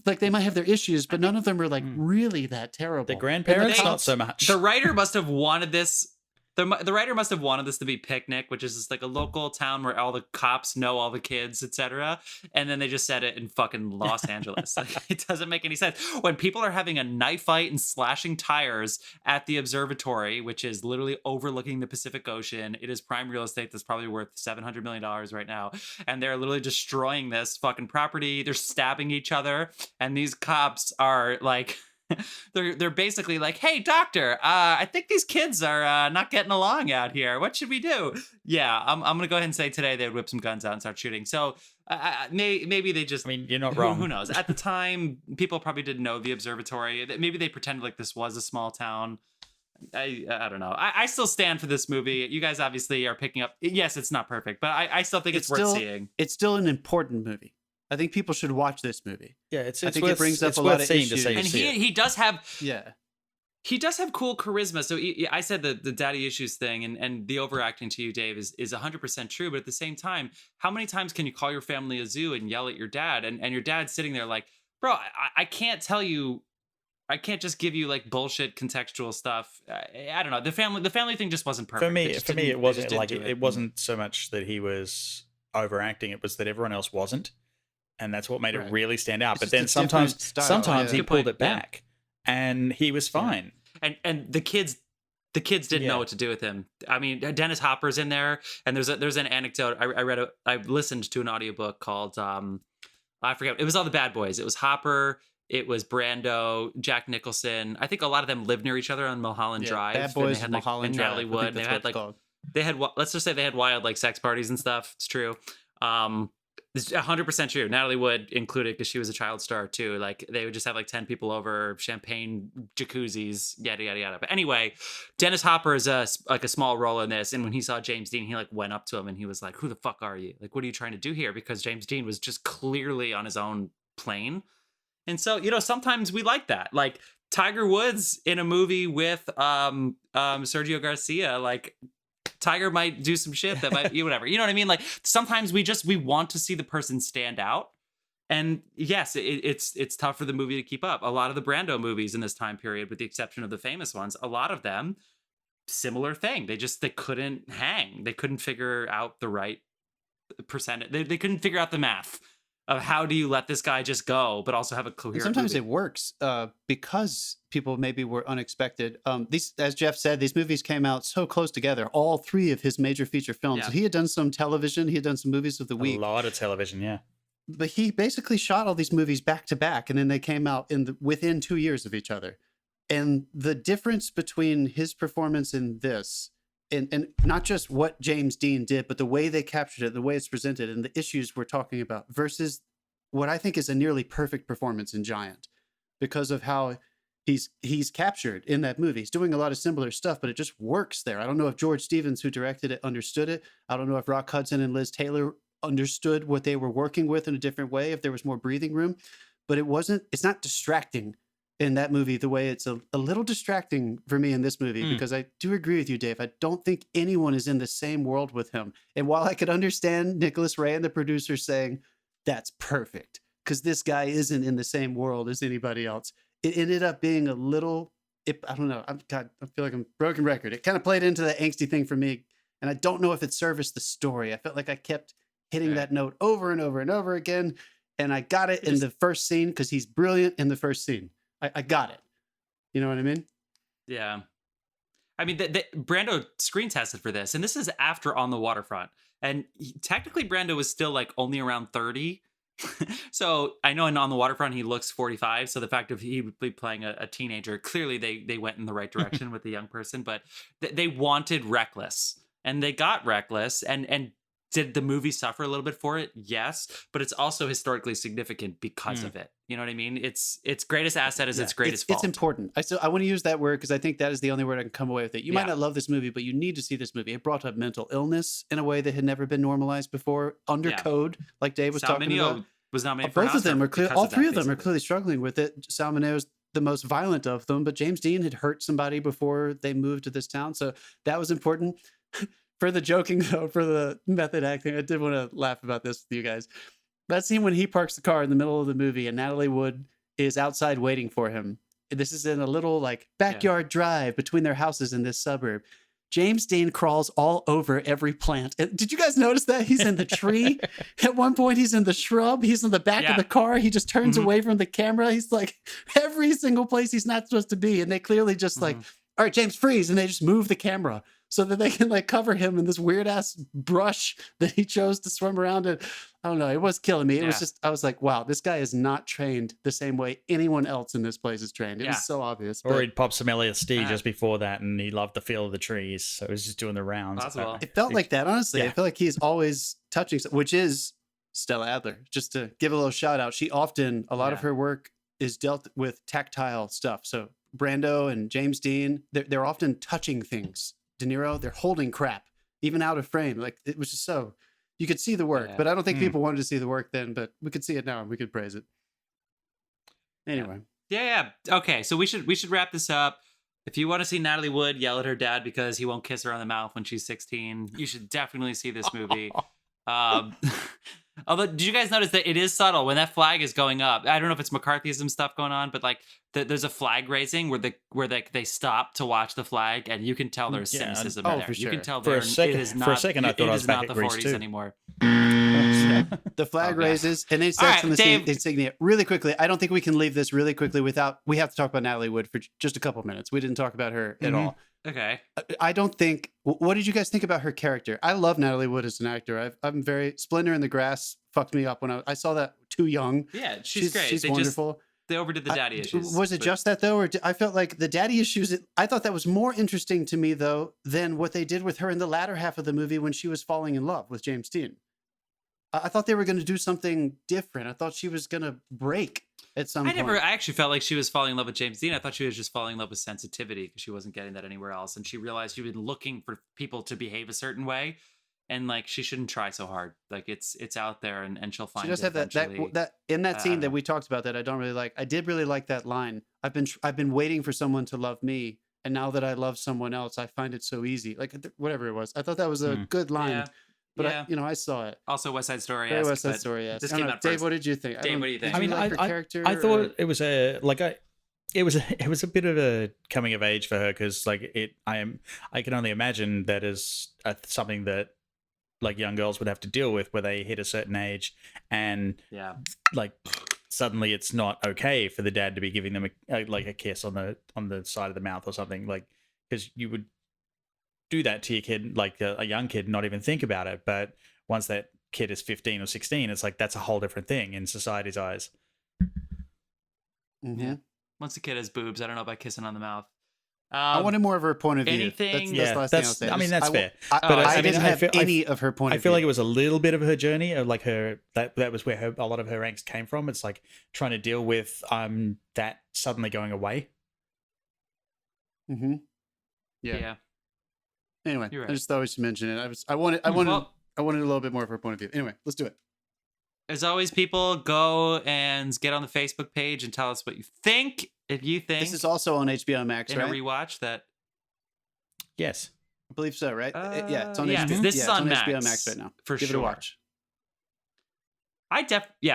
like, they might have their issues, but none of them are like really that terrible. The grandparents, not so much. The writer must have wanted this. The writer must have wanted this to be Picnic, which is just like a local town where all the cops know all the kids, etc. And then they just set it in fucking Los Angeles. Like, it doesn't make any sense. When people are having a knife fight and slashing tires at the observatory, which is literally overlooking the Pacific Ocean, it is prime real estate that's probably worth $700 million right now. And they're literally destroying this fucking property. They're stabbing each other. And these cops are like... they're basically like, hey doctor, I think these kids are not getting along out here. What should we do? Yeah, I'm gonna go ahead and say today they would whip some guns out and start shooting. So maybe they just, I mean, you're not wrong. Who knows? At the time, people probably didn't know the observatory. Maybe they pretended like this was a small town. I don't know. I still stand for this movie. You guys obviously are picking up. Yes, it's not perfect, but I still think it's worth seeing. It's still an important movie. I think people should watch this movie. Yeah, it's I think worth, it brings up a lot of issues. To say and he does have he does have cool charisma. So I said the daddy issues thing and the overacting to you, Dave, is 100% true. But at the same time, how many times can you call your family a zoo and yell at your dad? And your dad's sitting there like, bro, I can't tell you. I can't just give you like bullshit contextual stuff. I don't know. The family thing just wasn't perfect. For me, it wasn't like it wasn't so much that he was overacting. It was that everyone else wasn't. And that's what made it really stand out. But then sometimes he pulled it back, and he was fine. And the kids didn't know what to do with him. I mean, Dennis Hopper's in there, and there's an anecdote. I listened to an audiobook called I forget. It was all the bad boys. It was Hopper. It was Brando, Jack Nicholson. I think a lot of them lived near each other on Mulholland Drive. Bad Boys, they had, Mulholland Drive. Natalie Wood. They had let's just say they had wild like sex parties and stuff. It's true. It's 100% true. Natalie Wood included because she was a child star too. Like they would just have like 10 people over, champagne, jacuzzis, yada yada yada. But anyway, Dennis Hopper is a small role in this. And when he saw James Dean, he like went up to him and he was like, "Who the fuck are you? Like, what are you trying to do here?" Because James Dean was just clearly on his own plane. And so, sometimes we like that. Like Tiger Woods in a movie with Sergio Garcia, like Tiger might do some shit that might be whatever. You know what I mean? Like sometimes we want to see the person stand out. And yes, it's tough for the movie to keep up. A lot of the Brando movies in this time period, with the exception of the famous ones, a lot of them, similar thing. They couldn't hang. They couldn't figure out the right percentage. They couldn't figure out the math of how do you let this guy just go, but also have a coherent Sometimes movie. it works because people maybe were unexpected. These, as Jeff said, these movies came out so close together. All three of his major feature films. Yeah. He had done some television. He had done some movies of the week. A lot of television, yeah. But he basically shot all these movies back to back, and then they came out within 2 years of each other. And the difference between his performance in this, and not just what James Dean did, but the way they captured it, the way it's presented, and the issues we're talking about, versus what I think is a nearly perfect performance in Giant, because of how he's captured in that movie. He's doing a lot of similar stuff, but it just works there. I don't know if George Stevens, who directed it, understood it. I don't know if Rock Hudson and Liz Taylor understood what they were working with in a different way, if there was more breathing room. But it's not distracting in that movie the way it's a little distracting for me in this movie, because I do agree with you, Dave. I don't think anyone is in the same world with him. And while I could understand Nicholas Ray and the producer saying, that's perfect, because this guy isn't in the same world as anybody else, it ended up being a little, I don't know, I feel like I'm broken record. It kind of played into the angsty thing for me. And I don't know if it serviced the story. I felt like I kept hitting that note over and over and over again. And I got it in the first scene because he's brilliant in the first scene. I got it. You know what I mean? Yeah. I mean, Brando screen tested for this, and this is after On the Waterfront. And technically, Brando was still like only around 30. So I know in On the Waterfront, he looks 45. So the fact of he would be playing a teenager, clearly they went in the right direction with the young person. But they wanted Reckless, and they got Reckless. And did the movie suffer a little bit for it? Yes, but it's also historically significant because Mm. of it. You know what I mean? Its greatest asset is its greatest It's fault. important. I want to use that word because I think that is the only word I can come away with it. You might Yeah. not love this movie, but you need to see this movie. It brought up mental illness in a way that had never been normalized before under Yeah. code, like Dave was Sal talking Mineo about. was nominated for Both an of them Oscar are clear. because All of that, three of them are basically. clearly struggling with it. Sal Mineo's the most violent of them, but James Dean had hurt somebody before they moved to this town, so that was important. For the joking though, for the method acting, I did want to laugh about this with you guys. That scene when he parks the car in the middle of the movie and Natalie Wood is outside waiting for him. This is in a little like backyard drive between their houses in this suburb. James Dean crawls all over every plant. Did you guys notice that? He's in the tree. At one point, he's in the shrub. He's in the back of the car. He just turns away from the camera. He's like every single place he's not supposed to be. And they clearly just like, all right, James, freeze. And they just move the camera so that they can like cover him in this weird ass brush that he chose to swim around in. I don't know. It was killing me. It was just, I was like, wow, this guy is not trained the same way anyone else in this place is trained. It was so obvious. Or he'd pop some LSD just before that, and he loved the feel of the trees, so he was just doing the rounds. Possible. It felt like that, honestly. I feel like he's always touching, which is Stella Adler. Just to give a little shout out, she often, a lot of her work is dealt with tactile stuff. So Brando and James Dean, they're often touching things. De Niro, they're holding crap, even out of frame. Like it was just so, you could see the work, but I don't think people wanted to see the work then, but we could see it now and we could praise it. Anyway. Yeah. Okay, so we should wrap this up. If you want to see Natalie Wood yell at her dad because he won't kiss her on the mouth when she's 16, you should definitely see this movie. Although, did you guys notice that it is subtle when that flag is going up? I don't know if it's McCarthyism stuff going on, but like there's a flag raising where they stop to watch the flag, and you can tell there's cynicism in there. for You can sure. tell For a second, it is not, I thought I was back not at the Greece 40s too. anymore. The flag raises and they All right, from the Dave. insignia really quickly. I don't think we can leave this really quickly without, we have to talk about Natalie Wood for just a couple minutes. We didn't talk about her at all. Okay. I don't think, what did you guys think about her character? I love Natalie Wood as an actor. I'm very, Splendor in the Grass fucked me up when I saw that too young. Yeah, she's great. She's They wonderful. They overdid the daddy issues. Was it just that though? Or I felt like the daddy issues, I thought that was more interesting to me though than what they did with her in the latter half of the movie when she was falling in love with James Dean. I thought they were going to do something different. I thought she was going to break at some point. I actually felt like she was falling in love with James Dean. I thought she was just falling in love with sensitivity because she wasn't getting that anywhere else. And she realized she'd been looking for people to behave a certain way. And like, she shouldn't try so hard. Like it's out there and she'll find she does it have that eventually. in that scene that we talked about that I don't really like. I did really like that line. I've been waiting for someone to love me. And now that I love someone else, I find it so easy. Like whatever it was. I thought that was a good line. Yeah. But Yeah. I saw it. Also West Side Story. Very West Side Story, yes. This I don't came know. out Dave, first. what did you think? Dave, what do you think? Did you I mean, like her character? I thought it was it was a bit of a coming of age for her because like I can only imagine that is something that like young girls would have to deal with where they hit a certain age and like suddenly it's not okay for the dad to be giving them a kiss on the side of the mouth or something, like because you would do that to your kid, like a young kid, not even think about it, but once that kid is 15 or 16, it's like that's a whole different thing in society's eyes. Yeah. Once the kid has boobs, I don't know about kissing on the mouth. I wanted more of her point of view. Anything? That's the last thing I'll say. I mean, that's fair. But I didn't have any of her point of view. I feel like it was a little bit of her journey, of like that was where a lot of her angst came from. It's like trying to deal with that suddenly going away. Mm-hmm. Yeah. Anyway, You're right. I just thought we should mention it. I wanted a little bit more of her point of view. Anyway, let's do it. As always, people, go and get on the Facebook page and tell us what you think. If you think This is also on HBO Max, in right? a rewatch that Yes. I believe so, right? Yeah, it's on yeah, HBO. this is on it's Max, HBO Max right now. for Give sure. it a watch.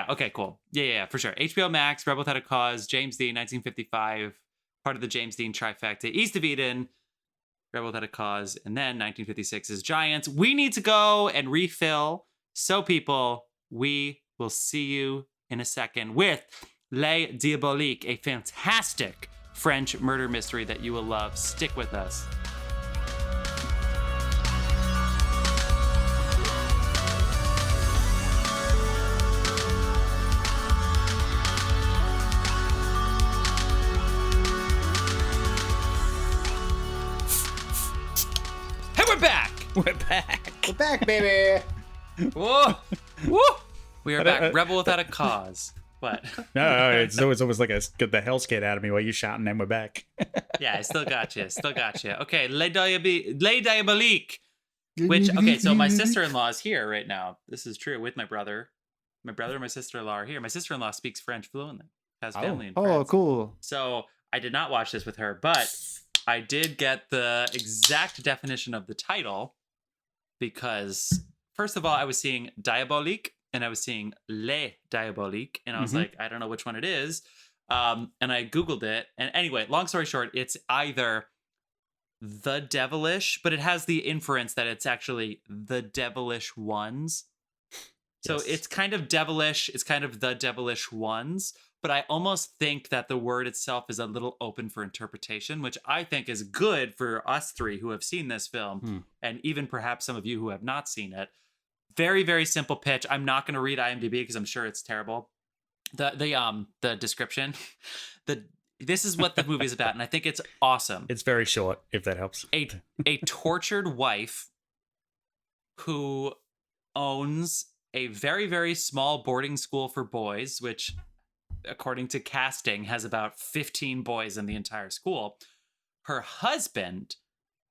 Okay, cool. Yeah, for sure. HBO Max, Rebel Without a Cause, James Dean, 1955, part of the James Dean trifecta, East of Eden, Rebel Without a Cause, and then 1956's Giants. We need to go and refill. So, people, we will see you in a second with Les Diaboliques, a fantastic French murder mystery that you will love. Stick with us. Hey, we're back! We're back. We're back, baby. Whoa! Woo! We are back. Rebel without a cause. What? No, it's always like get the hell scared out of me while you're shouting, and we're back. Yeah, I still got you. Still got you. Okay, Les Diaboliques. Which, okay, so my sister-in-law is here right now. This is true with my brother. My brother and my sister-in-law are here. My sister-in-law speaks French fluently. Has family in France. Oh, cool. So I did not watch this with her, but I did get the exact definition of the title because, first of all, I was seeing Diabolique and I was seeing Les Diaboliques, and I was like, I don't know which one it is. And I Googled it. And anyway, long story short, it's either the devilish, but it has the inference that it's actually the devilish ones. So it's kind of devilish. It's kind of the devilish ones. But I almost think that the word itself is a little open for interpretation, which I think is good for us three who have seen this film, and even perhaps some of you who have not seen it. Very, very simple pitch. I'm not going to read IMDb because I'm sure it's terrible. The description, this is what the movie is about, and I think it's awesome. It's very short, if that helps. A tortured wife who owns a very, very small boarding school for boys, which, according to casting, has about 15 boys in the entire school. Her husband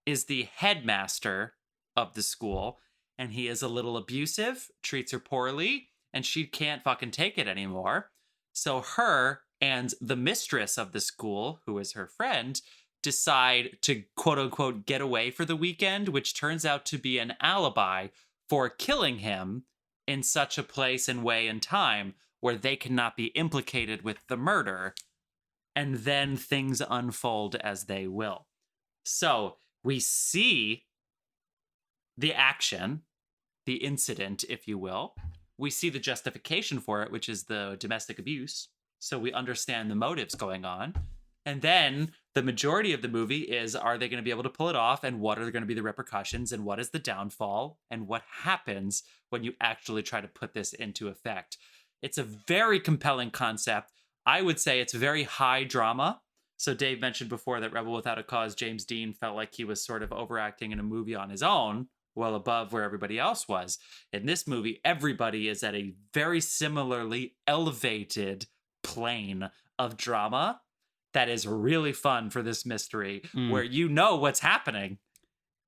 is the headmaster of the school, and he is a little abusive, treats her poorly, and she can't fucking take it anymore. So her and the mistress of the school, who is her friend, decide to quote unquote get away for the weekend, which turns out to be an alibi for killing him in such a place and way and time where they cannot be implicated with the murder. And then things unfold as they will. So we see the action, the incident, if you will. We see the justification for it, which is the domestic abuse. So we understand the motives going on. And then the majority of the movie is, are they going to be able to pull it off? And what are going to be the repercussions? And what is the downfall? And what happens when you actually try to put this into effect? It's a very compelling concept. I would say it's very high drama. So Dave mentioned before that Rebel Without a Cause, James Dean felt like he was sort of overacting in a movie on his own, well above where everybody else was. In this movie, everybody is at a very similarly elevated plane of drama that is really fun for this mystery, where you know what's happening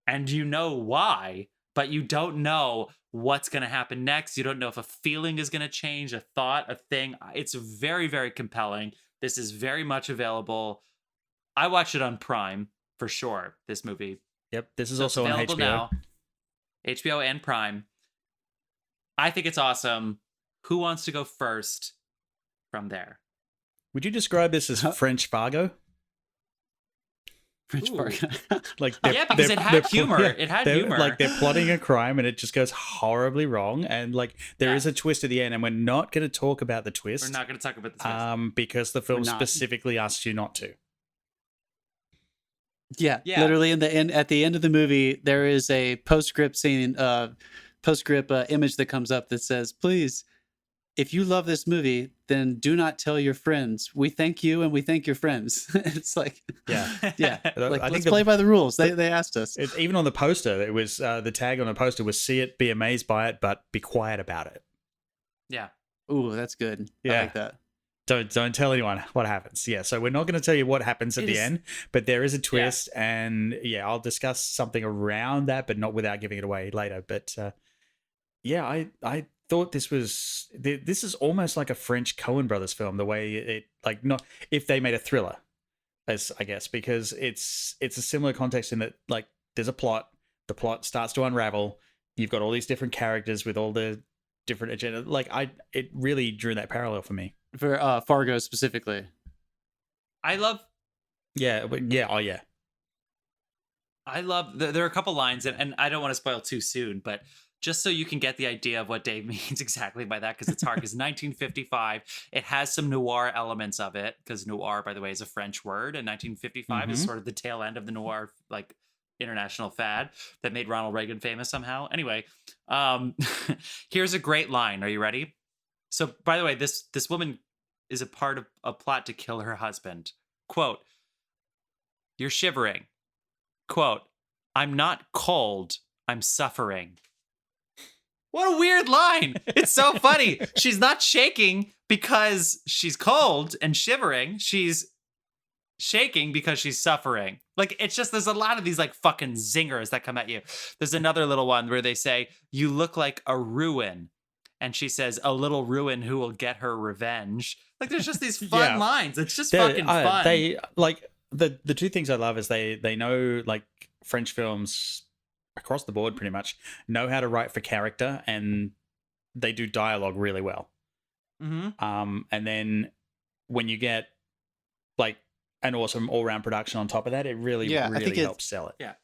and you know why, but you don't know what's going to happen next. You don't know if a feeling is going to change, a thought, a thing. It's very, very compelling. This is very much available. I watched it on Prime for sure, this movie. Yep, this is also on HBO. Now. HBO and Prime. I think it's awesome. Who wants to go first from there? Would you describe this as French Fargo? French Fargo. Like yeah, because it had humor. It had humor. Like they're plotting a crime and it just goes horribly wrong. And like there is a twist at the end, and we're not going to talk about the twist. We're not going to talk about the twist. Because the film specifically asks you not to. Yeah, literally at the end of the movie, there is a postscript scene, postscript image that comes up that says, "Please, if you love this movie, then do not tell your friends. We thank you and we thank your friends." It's like, yeah. Like, let's play by the rules. They asked us. Even on the poster, it was the tag on the poster was "See it, be amazed by it, but be quiet about it." Yeah. Ooh, that's good. Yeah. I like that. Don't tell anyone what happens. Yeah, so we're not going to tell you what happens at the end, but there is a twist, and I'll discuss something around that, but not without giving it away later. But I thought this is almost like a French Coen Brothers film, the way it like not if they made a thriller, as I guess, because it's a similar context in that like there's a plot, the plot starts to unravel, you've got all these different characters with all the different agenda. Like it really drew that parallel for me. For Fargo specifically. I love... Yeah, oh yeah. I love... There are a couple lines, and I don't want to spoil too soon, but just so you can get the idea of what Dave means exactly by that, because it's hard, because 1955, it has some noir elements of it, because noir, by the way, is a French word, and 1955 is sort of the tail end of the noir, like, international fad that made Ronald Reagan famous somehow. Anyway, here's a great line. Are you ready? So, by the way, this woman is a part of a plot to kill her husband. Quote, "You're shivering." Quote, "I'm not cold, I'm suffering." What a weird line. It's so funny. She's not shaking because she's cold and shivering. She's shaking because she's suffering. Like, it's just, there's a lot of these like fucking zingers that come at you. There's another little one where they say, "You look like a ruin." And she says, "A little ruin who will get her revenge." Like, there's just these fun lines. It's just fucking fun. They like the two things I love is they know, like, French films across the board pretty much know how to write for character, and they do dialogue really well. Mm-hmm. And then when you get like an awesome all-round production on top of that, it really helps sell it. Yeah.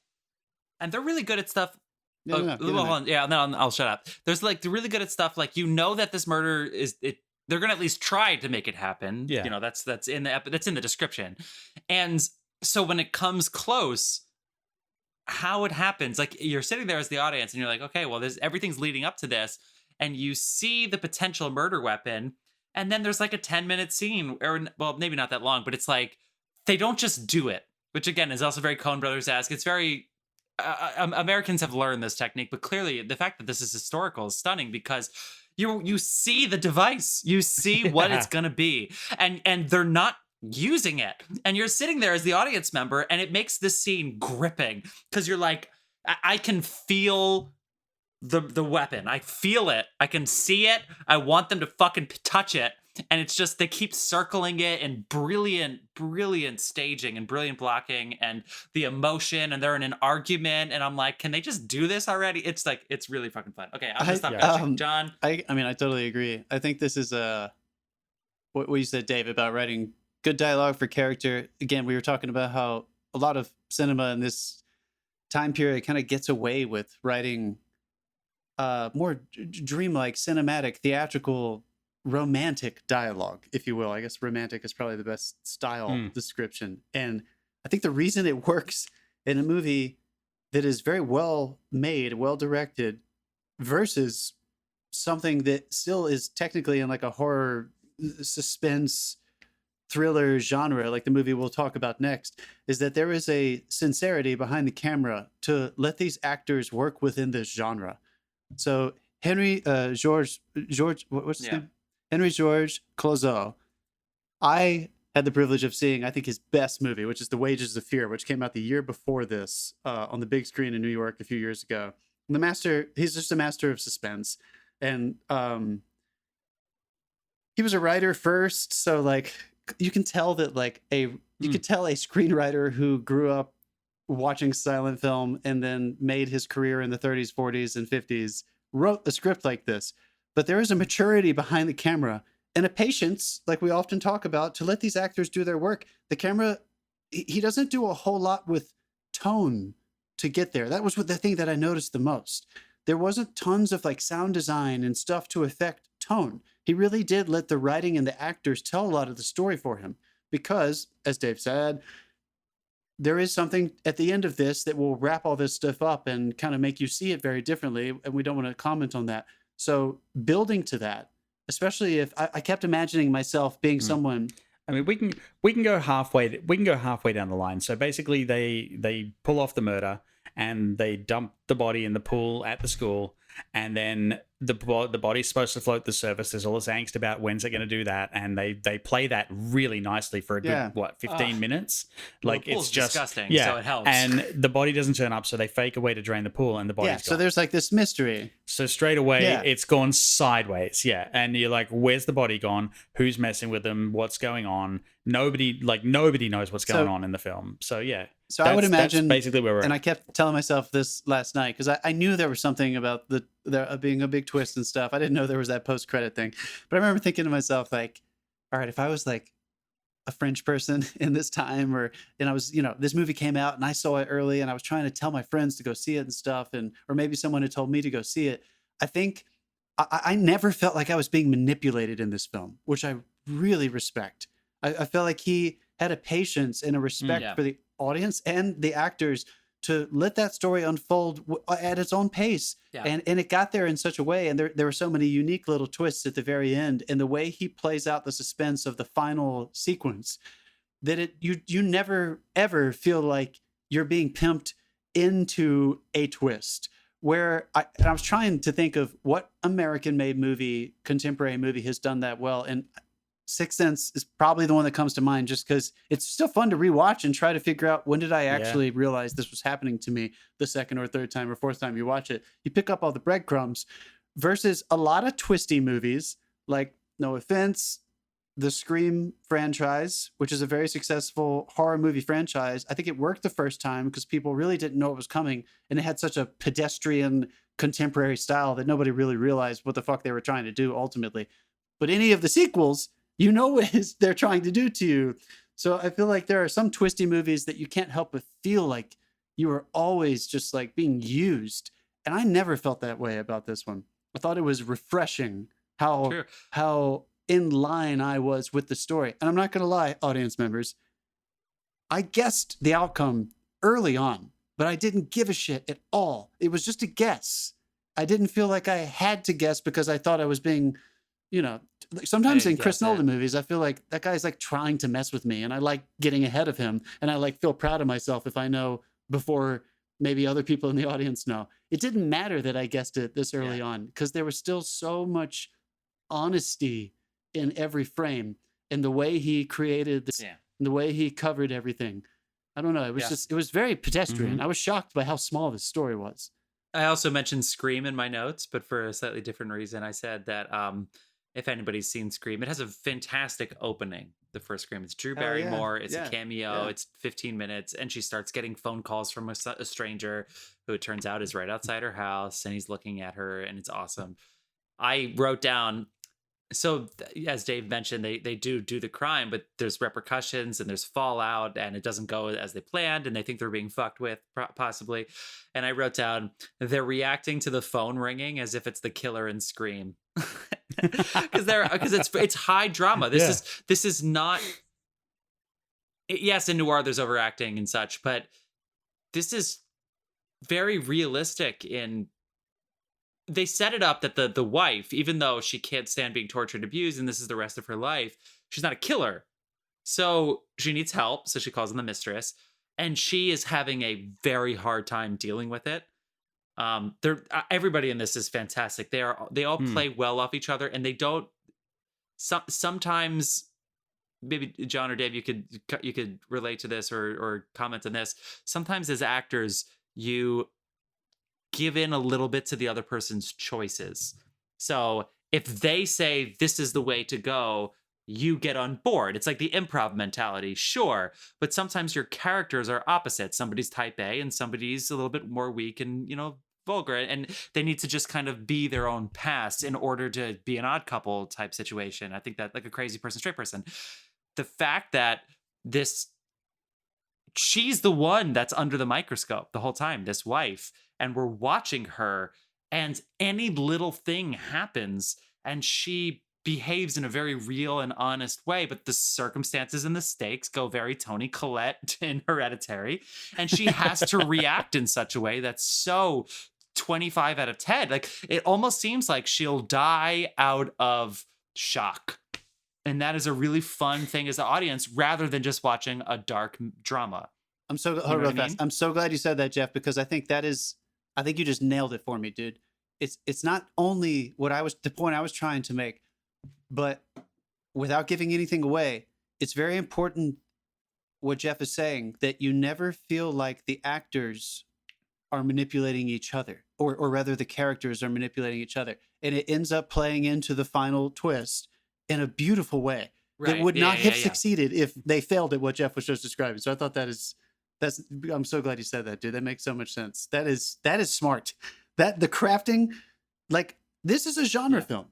And they're really good at stuff. No, no, no, no. Yeah, no, I'll shut up. There's like, they're really good at stuff. Like, you know that this murder is it. They're gonna at least try to make it happen. Yeah. You know, that's in the description. And so when it comes close, how it happens, like, you're sitting there as the audience and you're like, okay, well, everything's leading up to this, and you see the potential murder weapon, and then there's like a 10-minute scene, or, well, maybe not that long, but it's like they don't just do it, which again is also very Coen Brothers-esque. It's very Americans have learned this technique, but clearly the fact that this is historical is stunning, because you see the device, you see what it's gonna be, and they're not using it, and you're sitting there as the audience member, and it makes this scene gripping, because you're like, I can feel the weapon, I feel it, I can see it, I want them to fucking touch it. And it's just, they keep circling it, and brilliant staging and brilliant blocking and the emotion, and they're in an argument, and I'm like, can they just do this already? It's like, it's really fucking fun. Okay, I'm gonna stop gushing. John? I mean, I totally agree. I think this is what you said, Dave, about writing good dialogue for character. Again, we were talking about how a lot of cinema in this time period kind of gets away with writing more dreamlike, cinematic, theatrical, romantic dialogue, if you will. I guess romantic is probably the best style description. And I think the reason it works in a movie that is very well made, well directed, versus something that still is technically in like a horror, suspense, thriller genre, like the movie we'll talk about next, is that there is a sincerity behind the camera to let these actors work within this genre. So Henry George, what's his name? Henry George Closing. I had the privilege of seeing, I think, his best movie, which is The Wages of Fear, which came out the year before this on the big screen in New York a few years ago. And he's just a master of suspense. And he was a writer first, so like you can tell that you could tell a screenwriter who grew up watching silent film and then made his career in the 30s, 40s, and 50s wrote a script like this. But there is a maturity behind the camera and a patience, like we often talk about, to let these actors do their work. The camera, he doesn't do a whole lot with tone to get there. That was the thing that I noticed the most. There wasn't tons of like sound design and stuff to affect tone. He really did let the writing and the actors tell a lot of the story for him, because, as Dave said, there is something at the end of this that will wrap all this stuff up and kind of make you see it very differently. And we don't want to comment on that. So building to that, especially if I kept imagining myself being someone. I mean, we can go halfway. We can go halfway down the line. So basically, they pull off the murder and they dump the body in the pool at the school, and then the body's supposed to float the surface. There's all this angst about when's it going to do that, and they play that really nicely for a good 15 minutes. Like, well, it's just disgusting, so it helps. And the body doesn't turn up, so they fake a way to drain the pool, and the body's gone. So there's like this mystery. So straight away, it's gone sideways. Yeah, and you're like, where's the body gone? Who's messing with them? What's going on? Nobody knows what's going on in the film. So yeah. So I would imagine that's basically where we're at. And I kept telling myself this last night, because I knew there was something about there being a big twist and stuff. I didn't know there was that post-credit thing. But I remember thinking to myself, like, all right, if I was like a French person in this time, and I was, this movie came out and I saw it early and I was trying to tell my friends to go see it and stuff, or maybe someone had told me to go see it. I think I never felt like I was being manipulated in this film, which I really respect. I felt like he had a patience and a respect for the audience and the actors to let that story unfold at its own pace. Yeah. And it got there in such a way. And there were so many unique little twists at the very end, and the way he plays out the suspense of the final sequence, that you never, ever feel like you're being pimped into a twist, and I was trying to think of what American-made movie, contemporary movie, has done that well, and Sixth Sense is probably the one that comes to mind, just because it's still fun to rewatch and try to figure out when did I actually realize this was happening to me the second or third time or fourth time you watch it. You pick up all the breadcrumbs versus a lot of twisty movies like, no offense, the Scream franchise, which is a very successful horror movie franchise. I think it worked the first time because people really didn't know it was coming, and it had such a pedestrian contemporary style that nobody really realized what the fuck they were trying to do ultimately. But any of the sequels, you know what they're trying to do to you. So I feel like there are some twisty movies that you can't help but feel like you are always just like being used. And I never felt that way about this one. I thought it was refreshing how in line I was with the story. And I'm not going to lie, audience members, I guessed the outcome early on, but I didn't give a shit at all. It was just a guess. I didn't feel like I had to guess because I thought I was being, sometimes in Chris Nolan movies, I feel like that guy's like trying to mess with me, and I like getting ahead of him, and I like feel proud of myself if I know before maybe other people in the audience know. It didn't matter that I guessed it this early on because there was still so much honesty in every frame and the way he created this, and the way he covered everything. I don't know. It was it was very pedestrian. Mm-hmm. I was shocked by how small this story was. I also mentioned Scream in my notes, but for a slightly different reason. I said that if anybody's seen Scream, it has a fantastic opening. The first Scream, it's Drew Barrymore. It's a cameo. It's 15 minutes, and she starts getting phone calls from a stranger who it turns out is right outside her house, and he's looking at her, and it's awesome. I wrote down, so as Dave mentioned, they do the crime, but there's repercussions and there's fallout, and it doesn't go as they planned, and they think they're being fucked with possibly. And I wrote down, they're reacting to the phone ringing as if it's the killer in Scream. because it's high drama. This is not, yes, in noir there's overacting and such, but this is very realistic. In they set it up that the wife, even though she can't stand being tortured and abused, and this is the rest of her life, she's not a killer. So she needs help. So she calls in the mistress, and she is having a very hard time dealing with it. Everybody in this is fantastic. They all play well off each other, and they don't. Sometimes, maybe John or Dave, you could relate to this or comment on this. Sometimes as actors, you give in a little bit to the other person's choices. So if they say this is the way to go, you get on board. It's like the improv mentality, sure, but sometimes your characters are opposite. Somebody's type A and somebody's a little bit more weak and, vulgar, and they need to just kind of be their own past in order to be an odd couple type situation. I think that, like a crazy person, straight person, the fact that she's the one that's under the microscope the whole time, this wife, and we're watching her, and any little thing happens and she behaves in a very real and honest way, but the circumstances and the stakes go very Toni Collette in Hereditary, and she has to react in such a way that's so 25 out of 10. Like, it almost seems like she'll die out of shock. And that is a really fun thing as an audience, rather than just watching a dark drama. I'm so glad you said that, Jeff, because I think you just nailed it for me, dude. It's not only the point I was trying to make, but without giving anything away, it's very important what Jeff is saying, that you never feel like the actors are manipulating each other, or rather the characters are manipulating each other. And it ends up playing into the final twist in a beautiful way that would not have succeeded if they failed at what Jeff was just describing. So I thought I'm so glad you said that, dude. That makes so much sense. That is smart. That the crafting, like, this is a genre film.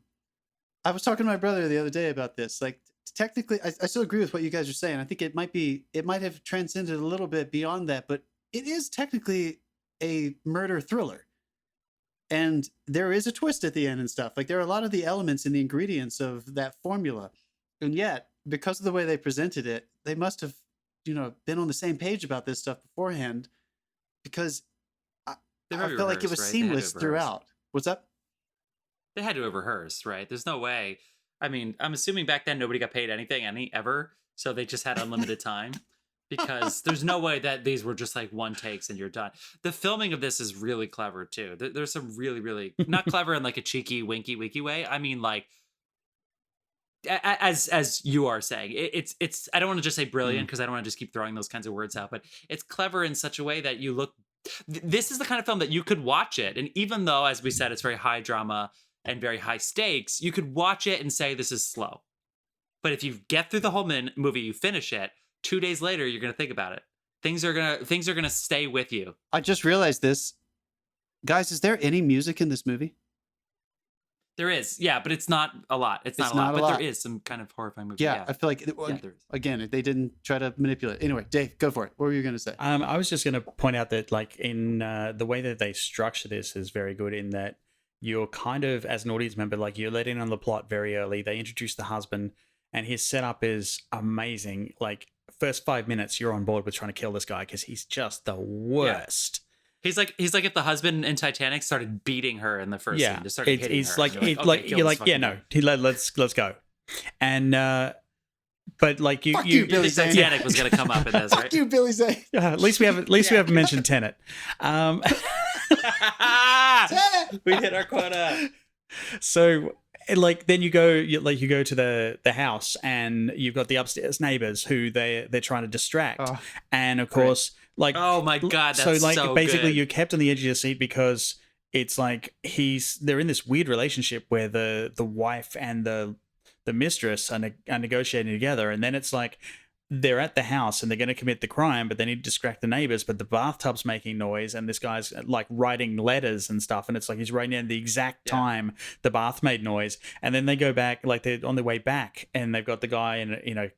I was talking to my brother the other day about this. Like, technically, I still agree with what you guys are saying. I think it might have transcended a little bit beyond that, but it is technically a murder thriller. And there is a twist at the end and stuff. Like, there are a lot of the elements and the ingredients of that formula. And yet, because of the way they presented it, they must have, been on the same page about this stuff beforehand, because I felt like it was seamless throughout. What's up? They had to have rehearsed, right? There's no way. I mean, I'm assuming back then nobody got paid anything, ever. So they just had unlimited time. because there's no way that these were just like one takes and you're done. The filming of this is really clever too. There's some really, really not clever in like a cheeky, winky, winky way. I mean, like as you are saying, it's. I don't want to just say brilliant because I don't want to just keep throwing those kinds of words out, but it's clever in such a way that you look. This is the kind of film that you could watch it, and even though, as we said, it's very high drama and very high stakes, you could watch it and say this is slow. But if you get through the whole movie, you finish it. 2 days later, you're gonna think about it. Things are gonna stay with you. I just realized this, guys. Is there any music in this movie? There is, yeah, but it's not a lot. It's not a lot, but there is some kind of horrifying movie. Yeah, I feel like again, they didn't try to manipulate. Anyway, Dave, go for it. What were you going to say? I was just going to point out that, like, in the way that they structure this is very good in that you're kind of, as an audience member, like, you're let in on the plot very early. They introduce the husband, and his setup is amazing. Like, first 5 minutes, you're on board with trying to kill this guy because he's just the worst. Yeah. He's like if the husband in Titanic started beating her in the first scene, just started hitting he's her. like, you're like, yeah, no, let's go, and but like you Billy Zane. Titanic was gonna come up in this, right? Fuck you, Billy Zane. At least we haven't mentioned Tenet. We hit our quota. So, like, then you go to the house, and you've got the upstairs neighbors who they're trying to distract, and of course. Like, oh my god, that's so like so basically good. You're kept on the edge of your seat because it's like they're in this weird relationship where the wife and the mistress are negotiating together, and then it's like they're at the house and they're going to commit the crime, but they need to distract the neighbors, but the bathtub's making noise, and this guy's like writing letters and stuff, and it's like he's writing in the exact time the bath made noise, and then they go back, like they're on their way back, and they've got the guy in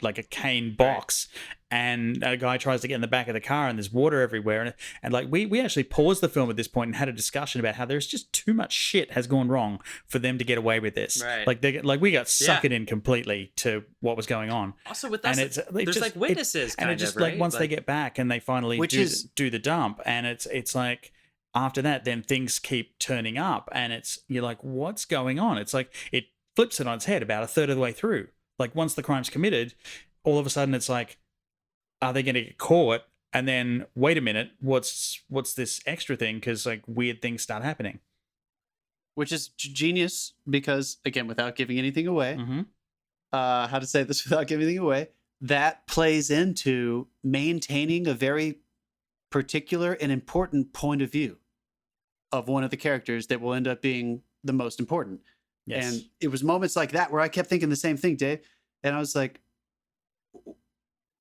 like a cane box, and a guy tries to get in the back of the car, and there's water everywhere, and like we actually paused the film at this point and had a discussion about how there's just too much shit has gone wrong for them to get away with this. Right. Like we got suckered in completely to what was going on. Also with us, there's just, like witnesses, and it just like once they get back and they finally do the dump, and it's like after that then things keep turning up, and you're like, what's going on? It's like it flips it on its head about a third of the way through. Like, once the crime's committed, all of a sudden it's like, are they going to get caught? And then, wait a minute, what's this extra thing? Because, like, weird things start happening. Which is genius because, again, without giving anything away, how to say this without giving anything away, that plays into maintaining a very particular and important point of view of one of the characters that will end up being the most important. Yes. And it was moments like that where I kept thinking the same thing, Dave. And I was like,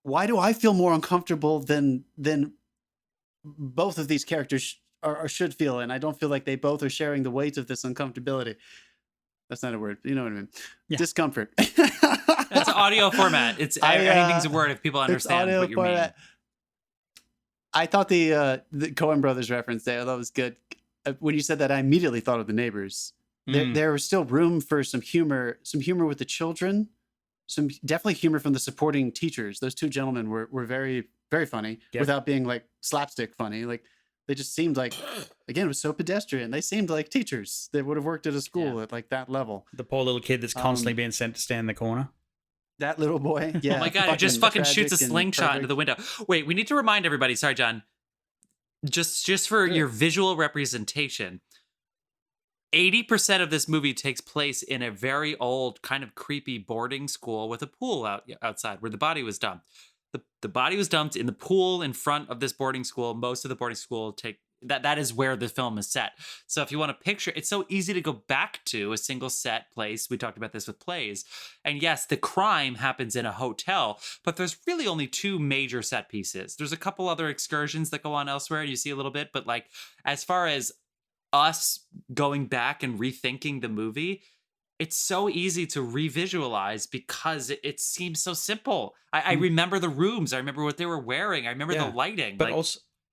why do I feel more uncomfortable than both of these characters should feel? And I don't feel like they both are sharing the weight of this uncomfortability. That's not a word. You know what I mean? Yeah. Discomfort. It's audio format. It's anything's a word if people understand what you mean. I thought the Coen Brothers reference there, that was good. When you said that, I immediately thought of The Neighbors. There was still room for some humor with the children, some definitely humor from the supporting teachers. Those two gentlemen were very, very funny without being like slapstick funny. Like they just seemed like, again, it was so pedestrian. They seemed like teachers that would have worked at a school at like that level. The poor little kid that's constantly being sent to stand in the corner. That little boy. Yeah. Oh my god, it just fucking shoots a slingshot into the window. Wait, we need to remind everybody. Sorry, John. Just for your visual representation. 80% of this movie takes place in a very old, kind of creepy boarding school with a pool outside where the body was dumped. The body was dumped in the pool in front of this boarding school. Most of the boarding school that is where the film is set. So if you want to picture, it's so easy to go back to a single set place. We talked about this with plays. And yes, the crime happens in a hotel, but there's really only two major set pieces. There's a couple other excursions that go on elsewhere, and you see a little bit, but like as far as us going back and rethinking the movie, it's so easy to revisualize because it seems so simple. I remember the rooms. I remember what they were wearing. I remember the lighting. But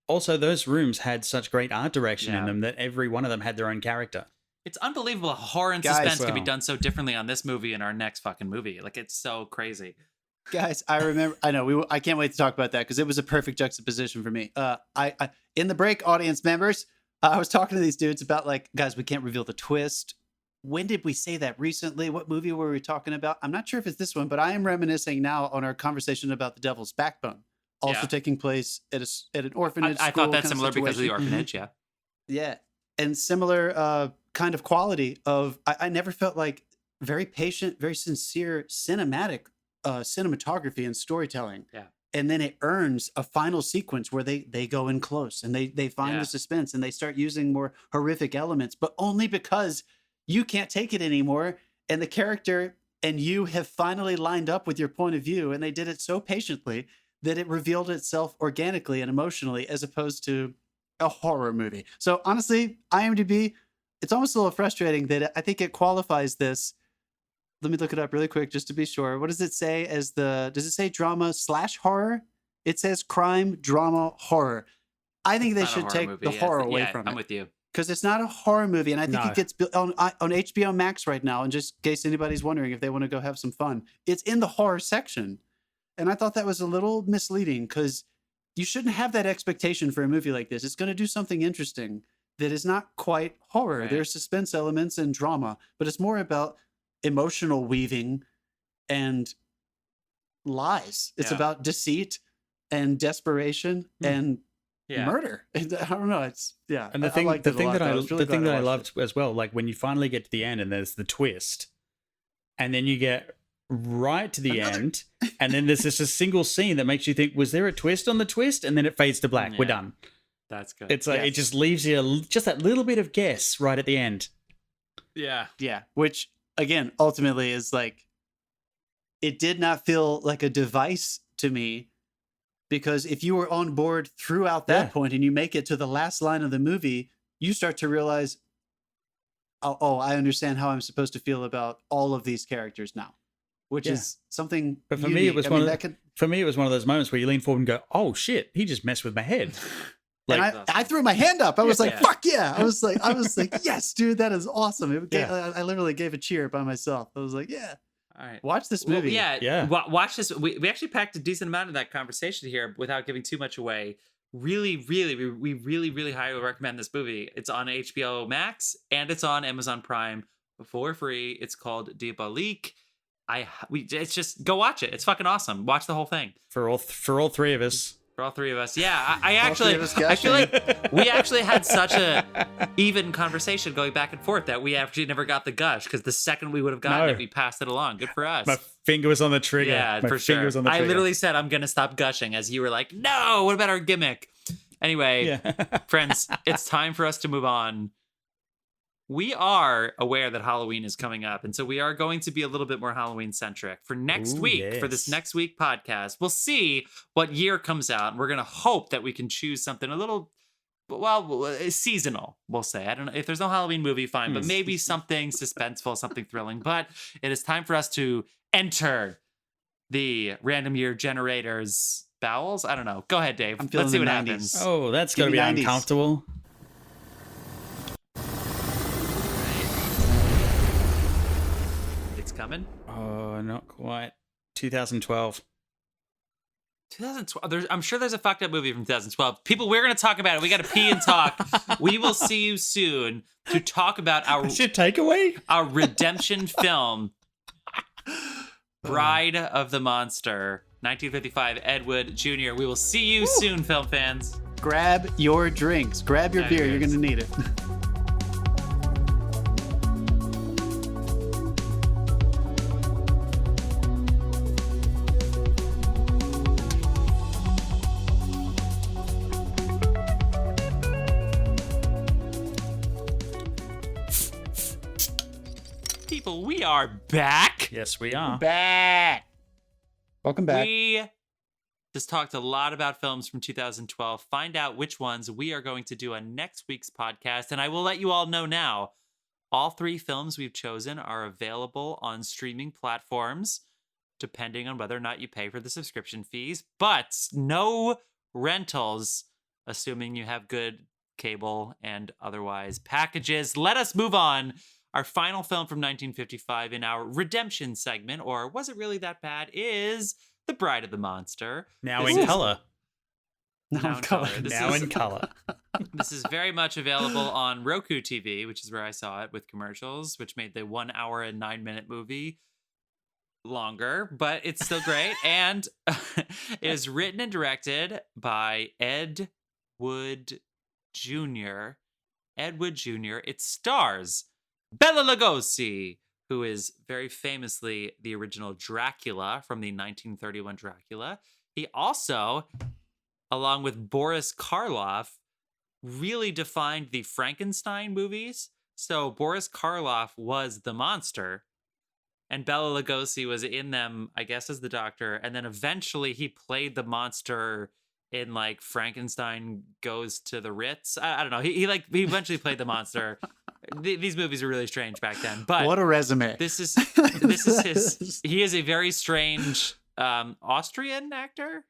also those rooms had such great art direction in them that every one of them had their own character. It's unbelievable how horror and suspense can be done so differently on this movie and our next fucking movie. Like, it's so crazy. Guys, I can't wait to talk about that because it was a perfect juxtaposition for me. I in the break, audience members, I was talking to these dudes about like, guys, we can't reveal the twist. When did we say that recently? What movie were we talking about? I'm not sure if it's this one, but I am reminiscing now on our conversation about The Devil's Backbone, also Yeah. taking place at an orphanage. I school thought that's kind of similar because of the situation. orphanage. Yeah. Yeah, and similar kind of quality of I never felt like very patient, very sincere cinematic cinematography and storytelling. Yeah. And then it earns a final sequence where they go in close and they find Yeah. the suspense and they start using more horrific elements, but only because you can't take it anymore. And the character and you have finally lined up with your point of view. And they did it so patiently that it revealed itself organically and emotionally as opposed to a horror movie. So honestly, IMDb, it's almost a little frustrating that I think it qualifies this. Let me look it up really quick just to be sure. What does it say does it say drama/horror? It says crime, drama, horror. I think they Not a should horror take movie. the horror away Yeah, from I'm it. with you. Because it's not a horror movie. And I think No. it gets built on HBO Max right now. And just in case anybody's wondering if they want to go have some fun, it's in the horror section. And I thought that was a little misleading because you shouldn't have that expectation for a movie like this. It's going to do something interesting that is not quite horror. Right. There's suspense elements and drama, but it's more about emotional weaving and lies. It's Yeah. about deceit and desperation and Yeah. murder. I don't know. It's And the thing, liked the it a thing lot, that though. I, was really the thing glad that I watched loved as well, like when you finally get to the end and there's the twist, and then you get right to the end, and then there's just a single scene that makes you think, was there a twist on the twist? And then it fades to black. We're Yeah. done. That's good. It's like it Yes. just leaves you just that little bit of guess right at the end. yeah. Yeah, which again, ultimately is like, it did not feel like a device to me because if you were on board throughout that Yeah. point and you make it to the last line of the movie, you start to realize, oh, I understand how I'm supposed to feel about all of these characters now, which Yeah. is something. But for me, it unique. was I one mean, of that could. For me, it was one of those moments where you lean forward and go, "Oh shit, he just messed with my head." And Like, I threw my hand up. I was like, Yeah. "Fuck yeah!" I was like, yes, dude, that is awesome. Yeah. I literally gave a cheer by myself. I was like, yeah, All right. watch this Well, movie. Yeah. Watch this. We actually packed a decent amount of that conversation here without giving too much away. Really, we really highly recommend this movie. It's on HBO Max and it's on Amazon Prime for free. It's called Diabolique. It's just go watch it. It's fucking awesome. Watch the whole thing. for all three of us. For all three of us. Yeah, I All three actually, of us I feel guessing. like we actually had such a even conversation going back and forth that we actually never got the gush because the second we would have gotten No. it, we passed it along. Good for us. My finger was on the trigger. Yeah, my for finger sure. was on the I trigger. literally said I'm gonna stop gushing as you were like, no, what about our gimmick? Anyway, Yeah. friends, it's time for us to move on. We are aware that Halloween is coming up, and so we are going to be a little bit more Halloween centric for next Ooh, week. For this yes. next week podcast, we'll see what year comes out, and we're gonna hope that we can choose something a little, well, seasonal. We'll say. I don't know if there's no Halloween movie, fine, but maybe something suspenseful, something thrilling. But it is time for us to enter the random year generator's bowels. I don't know. Go ahead, Dave. I'm feeling Let's see the what 90s. happens. Oh, that's Give got to me be 90s. uncomfortable. It's coming. Oh, not quite. 2012. 2012. I'm sure there's a fucked up movie from 2012. People, we're going to talk about it. We got to pee and talk. We will see you soon to talk about What's your takeaway? our redemption film, Bride of the Monster, 1955, Ed Wood Jr. We will see you soon, film fans. Grab your drinks. Grab your Yeah, beer. it You're is. going to need it. People, we are back. Yes, we are. Back. Welcome back. We just talked a lot about films from 2012. Find out which ones we are going to do on next week's podcast. And I will let you all know now, all three films we've chosen are available on streaming platforms, depending on whether or not you pay for the subscription fees, but no rentals, assuming you have good cable and otherwise packages. Let us move on. Our final film from 1955 in our redemption segment, or was it really that bad, is The Bride of the Monster. Now This in is- color. Now in color. Now in color. This is very much available on Roku TV, which is where I saw it with commercials, which made the 1 hour and 9 minute movie longer, but it's still great. And it is written and directed by Ed Wood Jr. Ed Wood Jr. It stars Bela Lugosi, who is very famously the original Dracula from the 1931 Dracula. He also, along with Boris Karloff, really defined the Frankenstein movies. So Boris Karloff was the monster, and Bela Lugosi was in them, I guess, as the doctor. And then eventually he played the monster in like Frankenstein Goes to the Ritz. I don't know. He eventually played the monster. These movies were really strange back then. But what a resume! This is his. He is a very strange Austrian actor.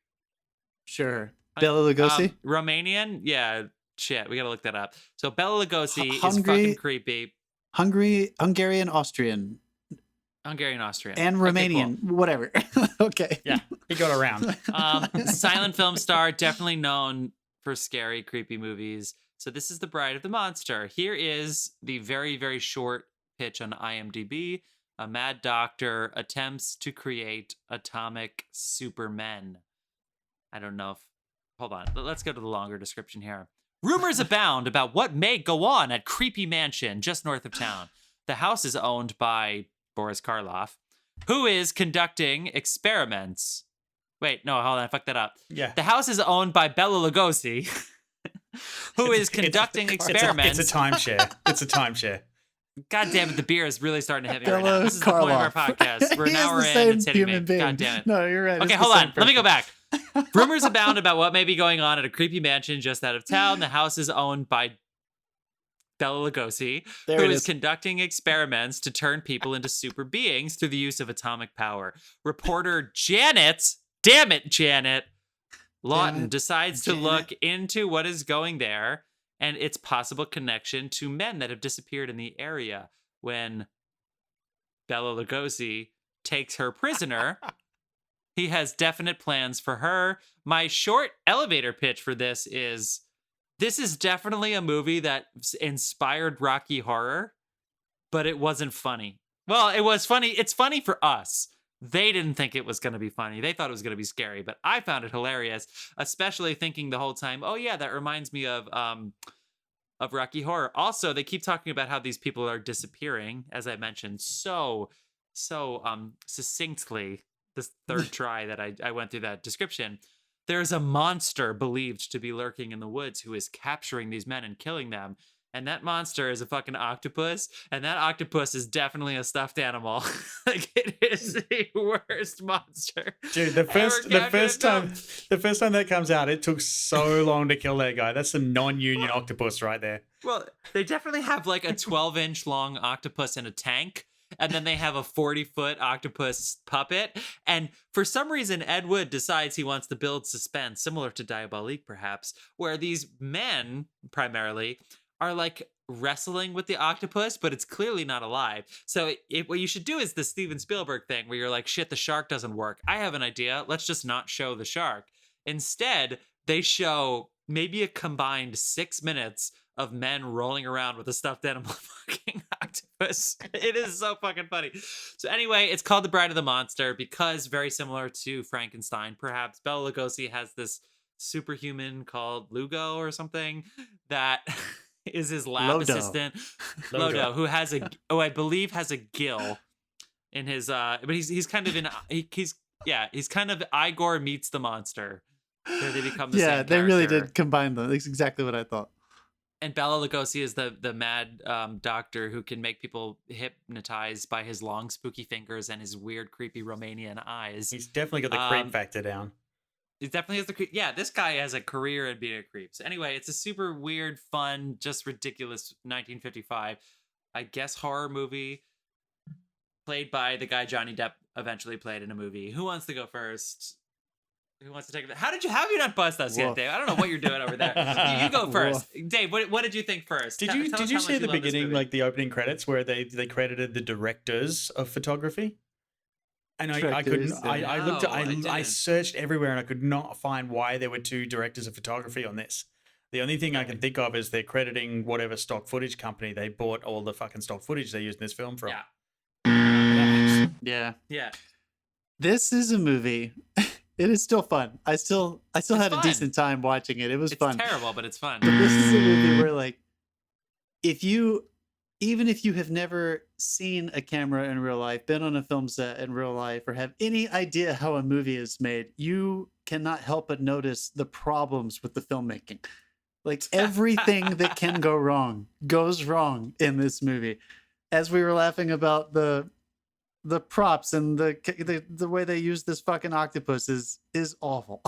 Sure, Bela Lugosi, Romanian. Yeah, shit. We gotta look that up. So Bela Lugosi is fucking creepy. Hungarian, Austrian. Hungarian, Austrian, and Romanian, okay, cool. Whatever. Okay. Yeah, he got around. Silent film star, definitely known for scary, creepy movies. So this is The Bride of the Monster. Here is the very, very short pitch on IMDb. A mad doctor attempts to create atomic supermen. I don't know if... Hold on. Let's go to the longer description here. Rumors abound about what may go on at Creepy Mansion just north of town. The house is owned by Boris Karloff, who is conducting experiments. Wait, no, hold on, I fucked that up. Yeah. The house is owned by Bela Lugosi, who is conducting experiments. It's a timeshare. It's a timeshare. God damn it, the beer is really starting to hit me right now. Bela This is the point of our Karloff. podcast. We're He an is hour the in, same it's hitting me. human being. God damn it. No, you're right. Okay, It's the hold same on. Let me go person. back. Rumors abound about what may be going on at a creepy mansion just out of town. The house is owned by Bela Lugosi, There who it is is. conducting experiments to turn people into super beings through the use of atomic power. Reporter Janet, damn it, Janet Lawton, decides to look into what is going there and its possible connection to men that have disappeared in the area. When Bela Lugosi takes her prisoner, he has definite plans for her. My short elevator pitch for this is definitely a movie that inspired Rocky Horror, but it wasn't funny. Well, it was funny. It's funny for us. They didn't think it was going to be funny. They thought it was going to be scary, but I found it hilarious, especially thinking the whole time, oh yeah, that reminds me of Rocky Horror. Also, they keep talking about how these people are disappearing, as I mentioned, so succinctly this third try that I went through that description. There's a monster believed to be lurking in the woods who is capturing these men and killing them. And that monster is a fucking octopus. And that octopus is definitely a stuffed animal. Like, it is the worst monster. Dude, the first time that comes out, it took so long to kill that guy. That's some non-union octopus right there. Well, they definitely have like a 12-inch long octopus in a tank. And then they have a 40-foot octopus puppet. And for some reason, Ed Wood decides he wants to build suspense, similar to Diabolique, perhaps, where these men, primarily, are like wrestling with the octopus, but it's clearly not alive. So what you should do is the Steven Spielberg thing, where you're like, shit, the shark doesn't work. I have an idea. Let's just not show the shark. Instead, they show maybe a combined 6 minutes of men rolling around with a stuffed animal fucking octopus. It is so fucking funny. So anyway, it's called The Bride of the Monster because, very similar to Frankenstein, perhaps, Bela Lugosi has this superhuman called Lugo or something that is his lab assistant. Lodo, who has I believe has a gill in his but he's kind of he's kind of Igor meets the monster. Where they become the same character. They really did combine them. That's exactly what I thought. And Bela Lugosi is the mad doctor who can make people hypnotized by his long, spooky fingers and his weird, creepy Romanian eyes. He's definitely got the creep factor down. He definitely has the creep. Yeah, this guy has a career in being a creep. So anyway, it's a super weird, fun, just ridiculous 1955, I guess, horror movie played by the guy Johnny Depp eventually played in a movie. Who wants to go first? Who wants to take it? How have you not buzzed us yet, Dave? I don't know what you're doing over there. You go first. Dave, what did you think first? Did you see at the beginning, like the opening credits where they credited the directors of photography? And I searched everywhere and I could not find why there were two directors of photography on this. The only thing I can think of is they're crediting whatever stock footage company they bought all the fucking stock footage they used in this film from. Yeah. Yeah. Yeah. This is a movie. It is still fun. I still had a fun. decent time watching it. It was fun. It's terrible, but it's fun. But this is a movie where, like, even if you have never seen a camera in real life, been on a film set in real life, or have any idea how a movie is made, you cannot help but notice the problems with the filmmaking. Like, everything that can go wrong goes wrong in this movie. As we were laughing about the props and the way they use this fucking octopus is awful.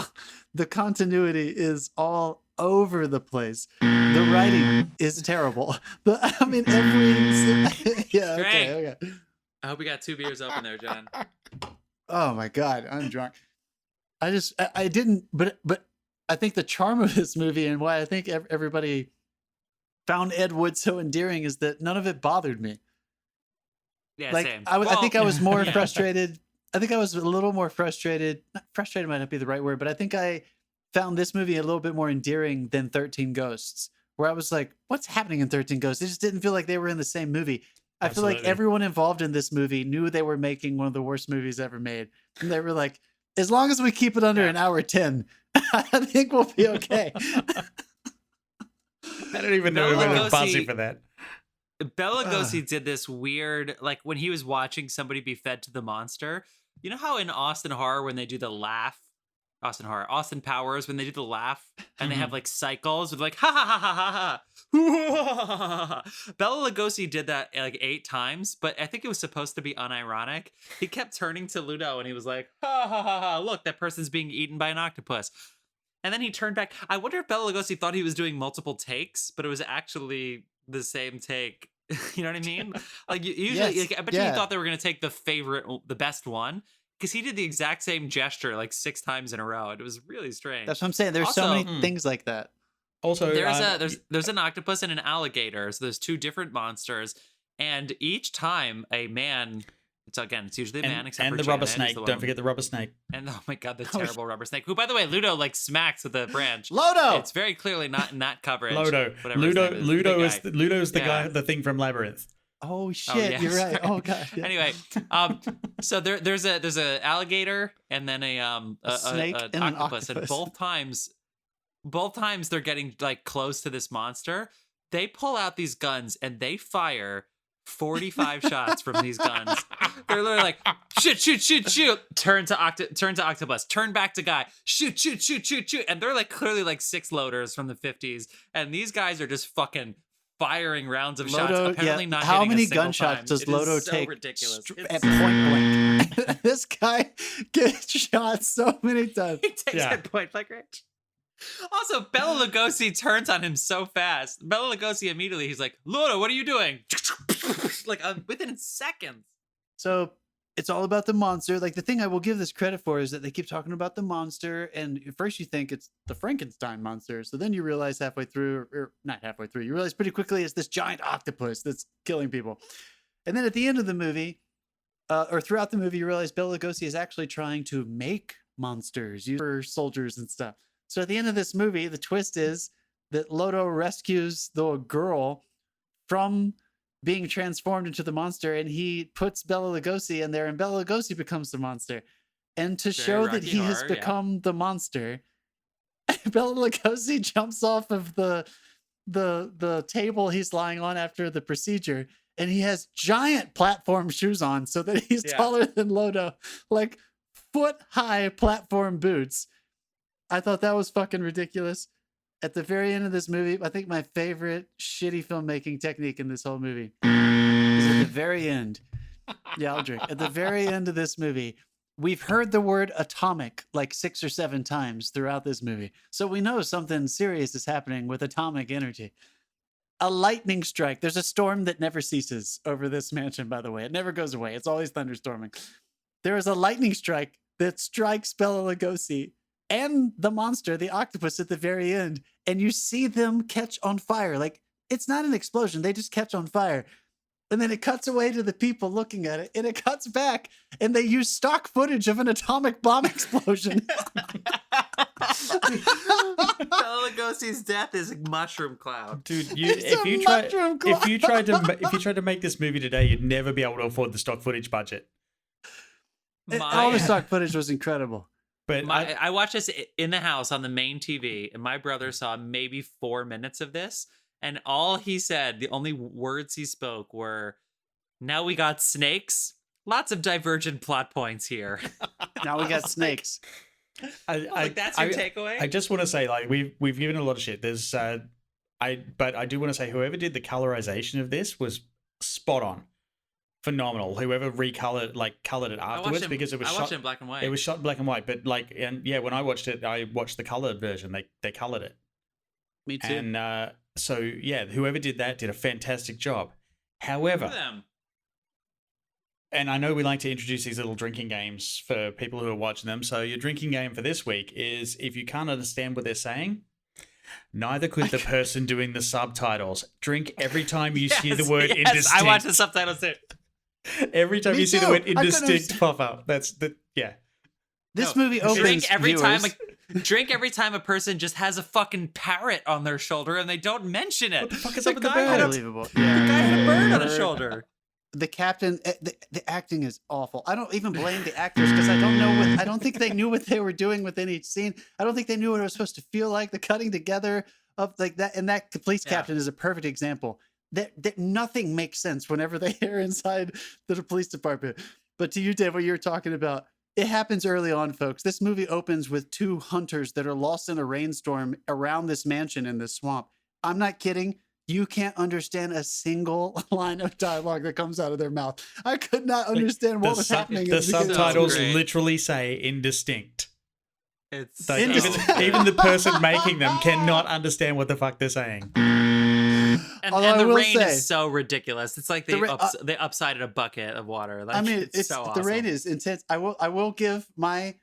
The continuity is all over the place. The writing is terrible. Okay. I hope we got 2 beers open there, John. Oh my God, I'm drunk. I didn't, but I think the charm of this movie and why I think everybody found Ed Wood so endearing is that none of it bothered me. Yeah, like same. I think I was more Yeah. frustrated. I think I was a little more frustrated. Not frustrated might not be the right word, but I think I found this movie a little bit more endearing than 13 Ghosts, where I was like, what's happening in 13 Ghosts? It just didn't feel like they were in the same movie. I feel like Absolutely. everyone involved in this movie knew they were making one of the worst movies ever made. And they were like, as long as we keep it under an hour 10, I think we'll be okay. I don't even know Bela who was buzzing Lugosi- for that. Bela Lugosi did this weird, like when he was watching somebody be fed to the monster. You know how in Austin Horror, when they do the laugh, Austin Powers, when they do the laugh and they have like cycles with like, ha ha ha ha ha ha. Bela Lugosi did that like 8 times, but I think it was supposed to be unironic. He kept turning to Ludo and he was like, ha ha ha ha, look, that person's being eaten by an octopus. And then he turned back. I wonder if Bela Lugosi thought he was doing multiple takes, but it was actually the same take. You know what I mean? Like usually, Yes, like, I bet you he thought they were going to take the best one, because he did the exact same gesture like 6 times in a row. It was really strange. That's what I'm saying. There's so Also- many things like that. Also, There's an octopus and an alligator. So there's 2 different monsters, and each time a man. It's usually a man, except and for the rubber Janet, snake. who's the Don't one- forget the rubber snake. And oh my god, the terrible rubber snake. Who, by the way, Ludo like smacks with a branch. Lodo! It's very clearly not in that coverage. Ludo. whatever his name is. Ludo's the Yeah. guy, the thing from Labyrinth. Oh shit, yeah, you're right. sorry. Oh god. Yeah. Anyway, so there's a alligator and then a snake an and an octopus, and octopus. both times they're getting like close to this monster. They pull out these guns and they fire 45 shots from these guns. They're literally like, shoot, turn to octopus, turn back to guy, shoot, and they're like clearly like 6 loaders from the 50s, and these guys are just fucking firing rounds of shots. Lodo, Apparently yeah. not. How hitting a many single gunshots time. does It is Lodo so take ridiculous. at point blank? This guy gets shot so many times. He takes Yeah. it point blank range. Also, Bela Lugosi turns on him so fast. Bela Lugosi immediately, he's like, Lodo, what are you doing? Like within seconds. So it's all about the monster. Like, the thing I will give this credit for is that they keep talking about the monster, and at first you think it's the Frankenstein monster. So then you realize halfway through, or not halfway through, you realize pretty quickly it's this giant octopus that's killing people. And then at the end of the movie, or throughout the movie, you realize Bela Lugosi is actually trying to make monsters for soldiers and stuff. So at the end of this movie, the twist is that Lodo rescues the girl from being transformed into the monster, and he puts Bela Lugosi in there, and Bela Lugosi becomes the monster. And to Very show that Rocky he has Horror, yeah. become the monster, Bela Lugosi jumps off of the table he's lying on after the procedure, and he has giant platform shoes on so that he's Yeah. taller than Lodo, like foot-high platform boots. I thought that was fucking ridiculous. At the very end of this movie, I think my favorite shitty filmmaking technique in this whole movie is at the very end. Yeah, I'll drink. At the very end of this movie, we've heard the word atomic like 6 or 7 times throughout this movie. So we know something serious is happening with atomic energy. A lightning strike. There's a storm that never ceases over this mansion, by the way. It never goes away. It's always thunderstorming. There is a lightning strike that strikes Bela Lugosi and the monster, the octopus, at the very end, and you see them catch on fire. Like, it's not an explosion, they just catch on fire. And then it cuts away to the people looking at it, and it cuts back, and they use stock footage of an atomic bomb explosion. Bela Lugosi's death is a mushroom cloud. Dude, It's a mushroom if you tried to make this movie today, you'd never be able to afford the stock footage budget. All the My, stock footage was incredible. But I watched this in the house on the main TV, and my brother saw maybe 4 minutes of this, and all he said, the only words he spoke were, "Now we got snakes. Lots of divergent plot points here." Now we got snakes. Like, that's your takeaway? I just want to say, like, we've given a lot of shit. There's but I do want to say, whoever did the colorization of this was spot on, phenomenal. Whoever colored it afterwards, because it was I shot watched it in black and white. It was shot in black and white, but like, and yeah, when I watched it, I watched the colored version. They colored it. Me too. And so yeah, whoever did that did a fantastic job. Good However, for them. and I know we like to introduce these little drinking games for people who are watching them. So your drinking game for this week is, if you can't understand what they're saying, neither could the person doing the subtitles. Drink every time you see the word indistinct. I watched the subtitles too. Every time Me you see too. the word I couldn't indistinct pop up. That's the This No, movie opens. drink every viewers, time a person just has a fucking parrot on their shoulder and they don't mention it. What the fuck is The up with the guy bird? had a- Unbelievable. The guy had a bird on his Bird. shoulder. The captain, the acting is awful. I don't even blame the actors, because I don't think they knew what they were doing within each scene. I don't think they knew what it was supposed to feel like. The cutting together of like that, and that the police captain is a perfect example. That nothing makes sense whenever they are inside the police department. But to you, Dave, what you're talking about, it happens early on, folks. This movie opens with 2 hunters that are lost in a rainstorm around this mansion in this swamp. I'm not kidding. You can't understand a single line of dialogue that comes out of their mouth. I could not understand what was happening. The at beginning. subtitles great. literally say indistinct. It's Like, Indistinct. even the person making them cannot understand what the fuck they're saying. Although and I the will rain say- is so ridiculous. It's like they upsided a bucket of water. Like, I mean, it's so awesome. the rain is intense. I will give my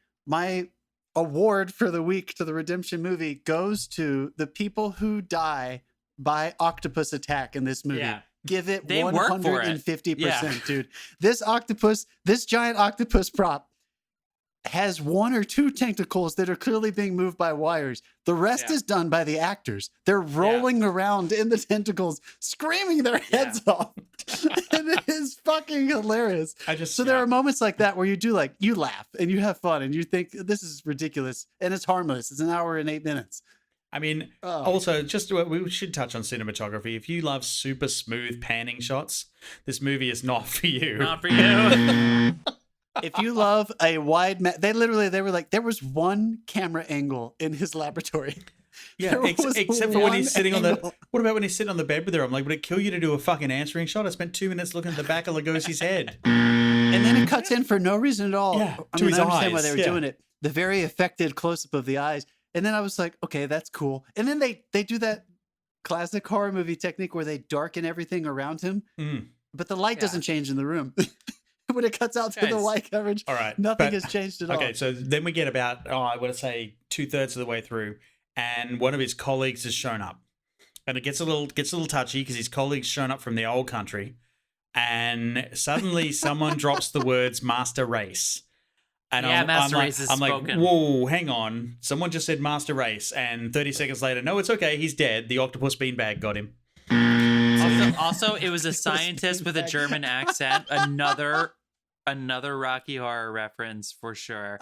award for the week to the redemption movie goes to the people who die by octopus attack in this movie. Yeah. Give it They work for it. 150%, Yeah. dude. This giant octopus prop has 1 or 2 tentacles that are clearly being moved by wires. The rest Yeah. is done by the actors. They're rolling around in the tentacles, screaming their heads off. And it is fucking hilarious. So there are moments like that where you laugh and you have fun and you think this is ridiculous, and it's harmless. It's an hour and 8 minutes. I mean, Oh. also, we should touch on cinematography. If you love super smooth panning shots, this movie is not for you. Not for you. If you love a wide they were like, there was 1 camera angle in his laboratory. Yeah, There was except for when he's one sitting on angle. what about when he's sitting on the bed with her? I'm like, would it kill you to do a fucking answering shot? I spent 2 minutes looking at the back of Lugosi's head. And then it cuts in for no reason at all. Yeah, I to mean, his I understand why eyes, they were yeah. doing it. The very affected close up of the eyes. And then I was like, okay, that's cool. And then they do that classic horror movie technique where they darken everything around him, Mm. but the light doesn't change in the room. When it cuts out to the Guys. light coverage, All right, nothing but- has changed at all. Okay, so then we get about, I want to say 2/3 of the way through, and one of his colleagues has shown up, and it gets a little touchy because his colleague's shown up from the old country, and suddenly someone drops the words "master race," and Yeah, Master I'm Race is I'm spoken. like, whoa, hang on, someone just said "master race," and 30 seconds later, no, it's okay, he's dead. The octopus beanbag got him. Also, it was a scientist with a German accent. Another Rocky Horror reference for sure.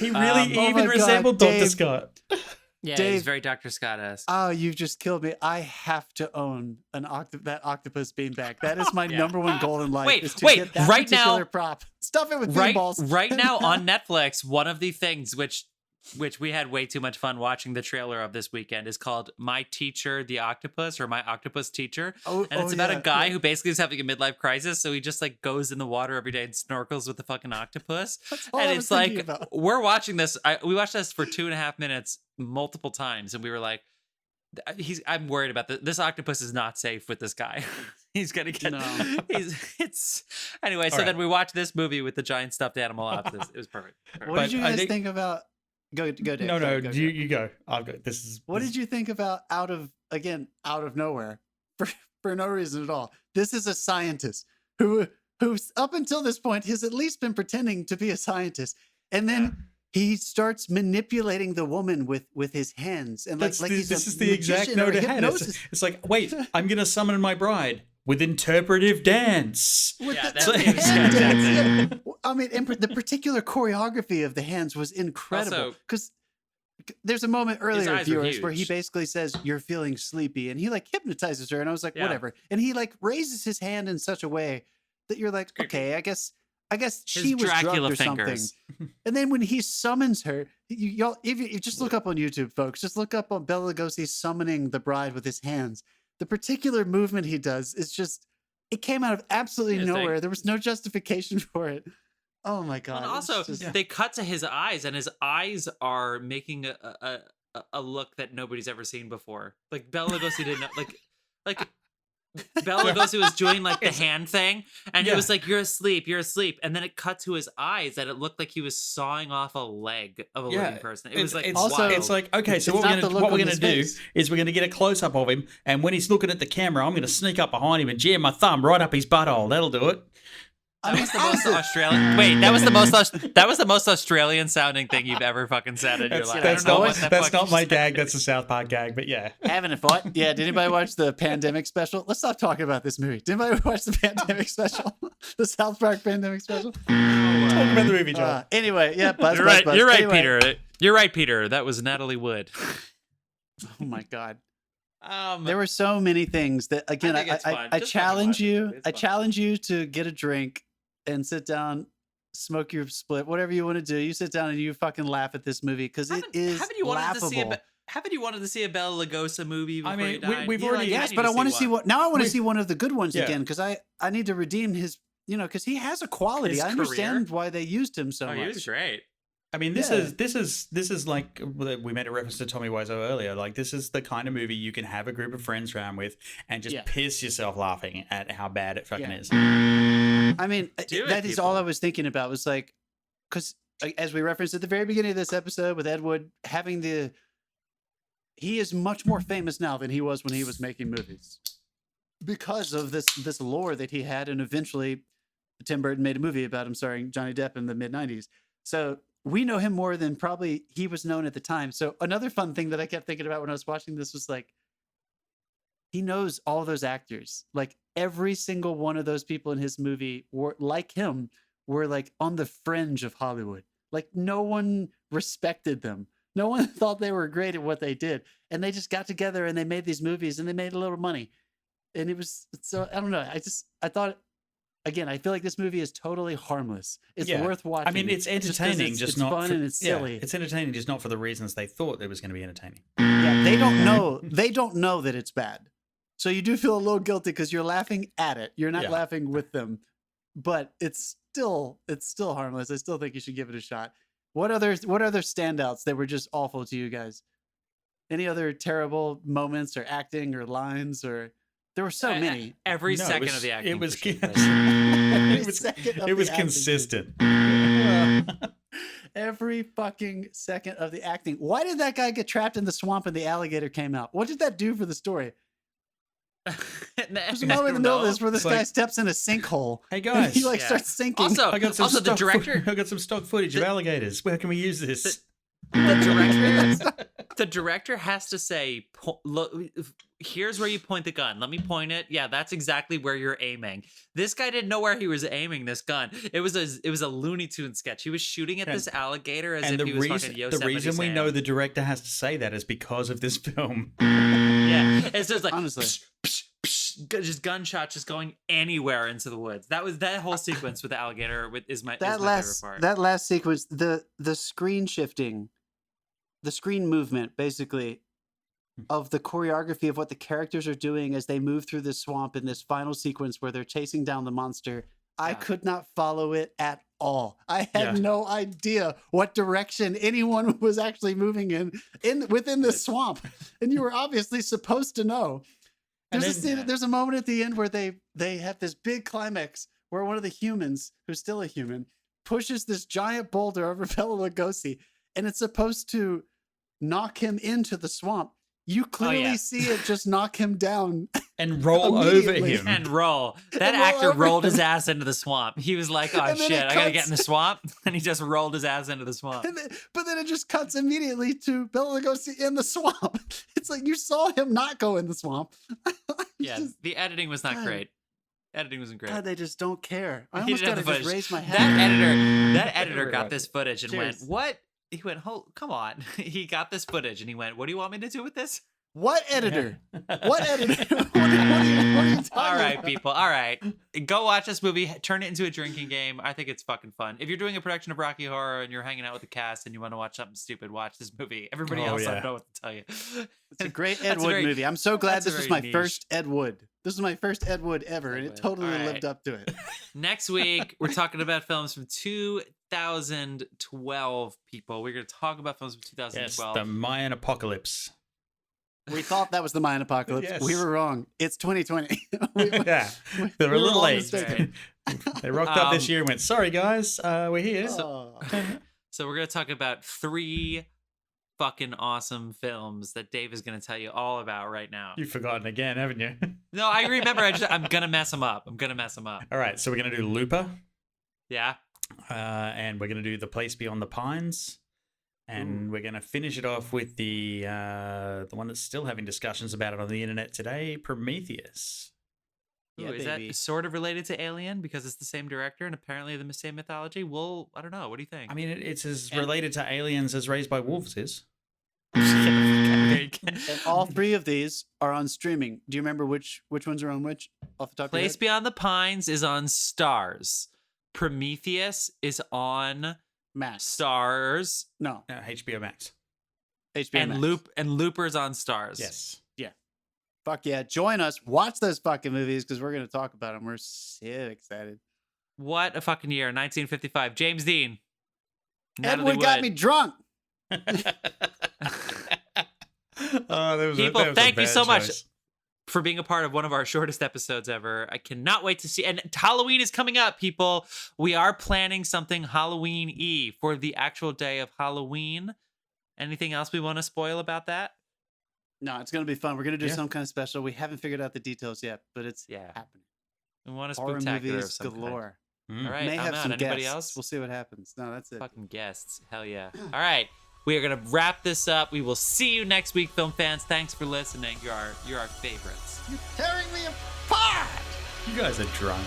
He really oh even my God, resembled Dr. Dave. Scott. Yeah, Dave- he's very Dr. Scott-esque. Oh, you've just killed me. I have to own that octopus beanbag. That is my number one goal in life. Wait, is to wait, get that right particular now- prop. Stuff it with right balls. right now on Netflix, one of the things which we had way too much fun watching the trailer of this weekend is called My Teacher the Octopus, or My Octopus Teacher. Oh, And it's about a guy who basically is having a midlife crisis, so he just like goes in the water every day and snorkels with the fucking octopus. all I And was it's like thinking about. we're watching this. We watched this for 2.5 minutes multiple times, and we were like, I'm worried about this octopus is not safe with this guy. He's gonna get. No. It's anyway. So All right. then we watched this movie with the giant stuffed animal octopus. It was perfect. What did you I guys think- think about? Go, Dave. No, Go, no, go, you go. I've got this. Is What did you think about out of nowhere for no reason at all? This is a scientist who's up until this point has at least been pretending to be a scientist, and then he starts manipulating the woman with his hands, and This he's a is the exact magician or note it had. hypnosis. It's like, wait, I'm gonna summon my bride. with interpretive dance. With Yeah, the, that's the the hand exact dance, thing. yeah. I mean, and the particular choreography of the hands was incredible. Also- Because there's a moment earlier, eyes were viewers, where he huge. basically says, "You're feeling sleepy," and he like hypnotizes her, and I was like, Yeah. whatever. And he like raises his hand in such a way that you're like, creepy. okay, I guess His she was Dracula drugged or fingers. something. And then when he summons her, y'all, if you just look up on YouTube, folks, just look up on Bela Lugosi summoning the bride with his hands. The particular movement he does is just, it came out of absolutely Yeah, it's like- nowhere. There was no justification for it. Oh my god! And it's also, just- they cut to his eyes, and his eyes are making a look that nobody's ever seen before. Like Bela Lugosi didn't know, like Bela Lugosi was doing like the hand thing, and he was like, "You're asleep, you're asleep," and then it cut to his eyes, that it looked like he was sawing off a leg of a living person. It was like also- wild. It's like, okay, so It's what not we're the gonna look what we're on gonna his do face. is we're gonna get a close up of him, and when he's looking at the camera, I'm gonna sneak up behind him and jam my thumb right up his butthole. That'll do it. That was the most Australian. Wait, that was the most Australian sounding thing you've ever fucking said in your life. I That's don't know not what the that's fuck not you my said. gag. That's a South Park gag. But yeah, Having a fight? Yeah. Did anybody watch the pandemic special? Let's stop talking about this movie. Did anybody watch the pandemic special? The South Park pandemic special? talk about the movie, John. Anyway, yeah. Buzz, You're buzz, right. buzz. You're right, Anyway. Peter. You're right, Peter. That was Natalie Wood. Oh my god. Um, There were so many things that again think it's fun. I Just fucking challenge watch it. you. It's I fun. challenge you to get a drink and sit down, smoke your split, whatever you want to do. You sit down and you fucking laugh at this movie because it is haven't you wanted laughable. to see haven't you wanted to see a Bela Lugosi movie before mean, you died? we've You're already- like, Yes, need but I want to see one. what now. I want to We- see one of the good ones Yeah. again because I need to redeem his. Because he has a quality. His I understand career? why they used him so Oh, much. he was great. I mean, this Yeah. is like we made a reference to Tommy Wiseau earlier. Like, this is the kind of movie you can have a group of friends around with and just Yeah. piss yourself laughing at how bad it fucking Yeah. is. I mean, Do it, that is all people. I was thinking about. Was like, because as we referenced at the very beginning of this episode with Ed Wood having he is much more famous now than he was when he was making movies because of this lore that he had, and eventually Tim Burton made a movie about him starring Johnny Depp in the mid '90s. So we know him more than probably he was known at the time. So another fun thing that I kept thinking about when I was watching this was like, he knows all those actors. Like every single one of those people in his movie were like him, were like on the fringe of Hollywood. Like no one respected them. No one thought they were great at what they did. And they just got together and they made these movies and they made a little money. And it was so, I don't know. I thought, again, I feel like this movie is totally harmless. It's Yeah. worth watching. I mean, it's 'cause entertaining, just it's not fun for, and it's yeah, silly. it's entertaining, just not for the reasons they thought it was going to be entertaining. Yeah, they don't know. They don't know that it's bad. So you do feel a little guilty because you're laughing at it. You're not Yeah. laughing with them. But it's still harmless. I still think you should give it a shot. What other standouts that were just awful to you guys? Any other terrible moments or acting or lines or there were so many. Every No, it second was- of the acting. It was for sure. it was, second of it was the acting, dude. consistent. Every fucking second of the acting. Why did that guy get trapped in the swamp and the alligator came out? What did that do for the story? There's a moment in the middle of this where this It's like- guy steps in a sinkhole. Hey And guys, he like Yeah. starts sinking. Also, I got some also the stock director, I got some stock footage of the- alligators. Where can we use this? the director has to say, look, here's where you point the gun. Let me point it. Yeah, that's exactly where you're aiming. This guy didn't know where he was aiming this gun. It was a Looney Tune sketch. He was shooting at this alligator as And if the he was reason fucking Yosemite we Sam. know the director has to say that is because of this film. Yeah, it's just like Honestly. psh, psh, psh, just gunshots just going anywhere into the woods. That whole sequence with the alligator is my favorite part. That last sequence, the screen shifting, the screen movement, basically, of the choreography of what the characters are doing as they move through this swamp in this final sequence where they're chasing down the monster. I Yeah. could not follow it at all. I had Yeah. no idea what direction anyone was actually moving in within this swamp, and you were obviously supposed to know. And There's, then- there's a moment at the end where they have this big climax where one of the humans, who's still a human, pushes this giant boulder over Bela Lugosi, and it's supposed to knock him into the swamp. You clearly yeah. see it just knock him down. And roll over Immediately. him. And roll. That And roll actor over rolled his him. ass into the swamp. He was like, oh And then shit, it I gotta get cuts- in the swamp. And he just rolled his ass into the swamp. But then it just cuts immediately to Bela Lugosi in the swamp. It's like you saw him not go in the swamp. Yeah, Just- the editing was not God. great. Editing wasn't great. God, they just don't care. I He almost didn't gotta have the just footage. raise my That hand. editor got this footage and Cheers. went, what? He went, come on. He got this footage and he went, what do you want me to do with this? What editor? What editor? What are you talking All right, about? people. All right. Go watch this movie. Turn it into a drinking game. I think it's fucking fun. If you're doing a production of Rocky Horror and you're hanging out with the cast and you want to watch something stupid, watch this movie. Everybody Oh, else, I yeah. don't know what to tell you. It's a great That's Ed a Wood very- movie. I'm so glad that's a this was very my niche. first Ed Wood. This is my first Ed Wood ever, and Ed it Wood. totally All right. lived up to it. Next week, we're talking about films from 2012, people. We're going to talk about films from Yes, 2012. the Mayan apocalypse. We thought that was the Mayan apocalypse. Yes. We were wrong. It's 2020. Yeah, they were a we little all late. mistaken. They rocked up this Um, year and went, sorry, guys, we're here. Oh. So we're going to talk about 3 fucking awesome films that Dave is going to tell you all about right now. You've forgotten again, haven't you? No, I remember. I'm going to mess them up. All right, so we're going to do Looper, Yeah. and we're going to do The Place Beyond the Pines, and we're going to finish it off with the one that's still having discussions about it on the internet today, Prometheus. Ooh, Yeah, is baby. that sort of related to Alien because it's the same director and apparently the same mythology? Well, I don't know. What do you think? I mean, it's as related to Aliens as Raised by Wolves is. And all 3 of these are on streaming. Do you remember which ones are on which? Off the top of your Place head? Beyond the Pines is on Stars. Prometheus is on Max. Stars, No, HBO Max. HBO Max. and Looper's on Stars. Yes. Fuck yeah. Join us. Watch those fucking movies because we're going to talk about them. We're so excited. What a fucking year! 1955. James Dean. Natalie Edward got Wood. me drunk. Oh, that was People, that was a thank you bad so much. choice. For being a part of one of our shortest episodes ever. I cannot wait to see. And Halloween is coming up, people. We are planning something Halloween-y for the actual day of Halloween. Anything else we want to spoil about that? No, it's going to be fun. We're going to do Yeah. some kind of special. We haven't figured out the details yet, but it's Yeah. happening. We want a Horror spectacular of movies some kind. galore. Mm. All right, May I'm have out. some Anybody guests. else? We'll see what happens. No, that's it. Fucking guests. Hell yeah. All right. We are going to wrap this up. We will see you next week, film fans. Thanks for listening. You're our favorites. You're tearing me apart. You guys are drunk.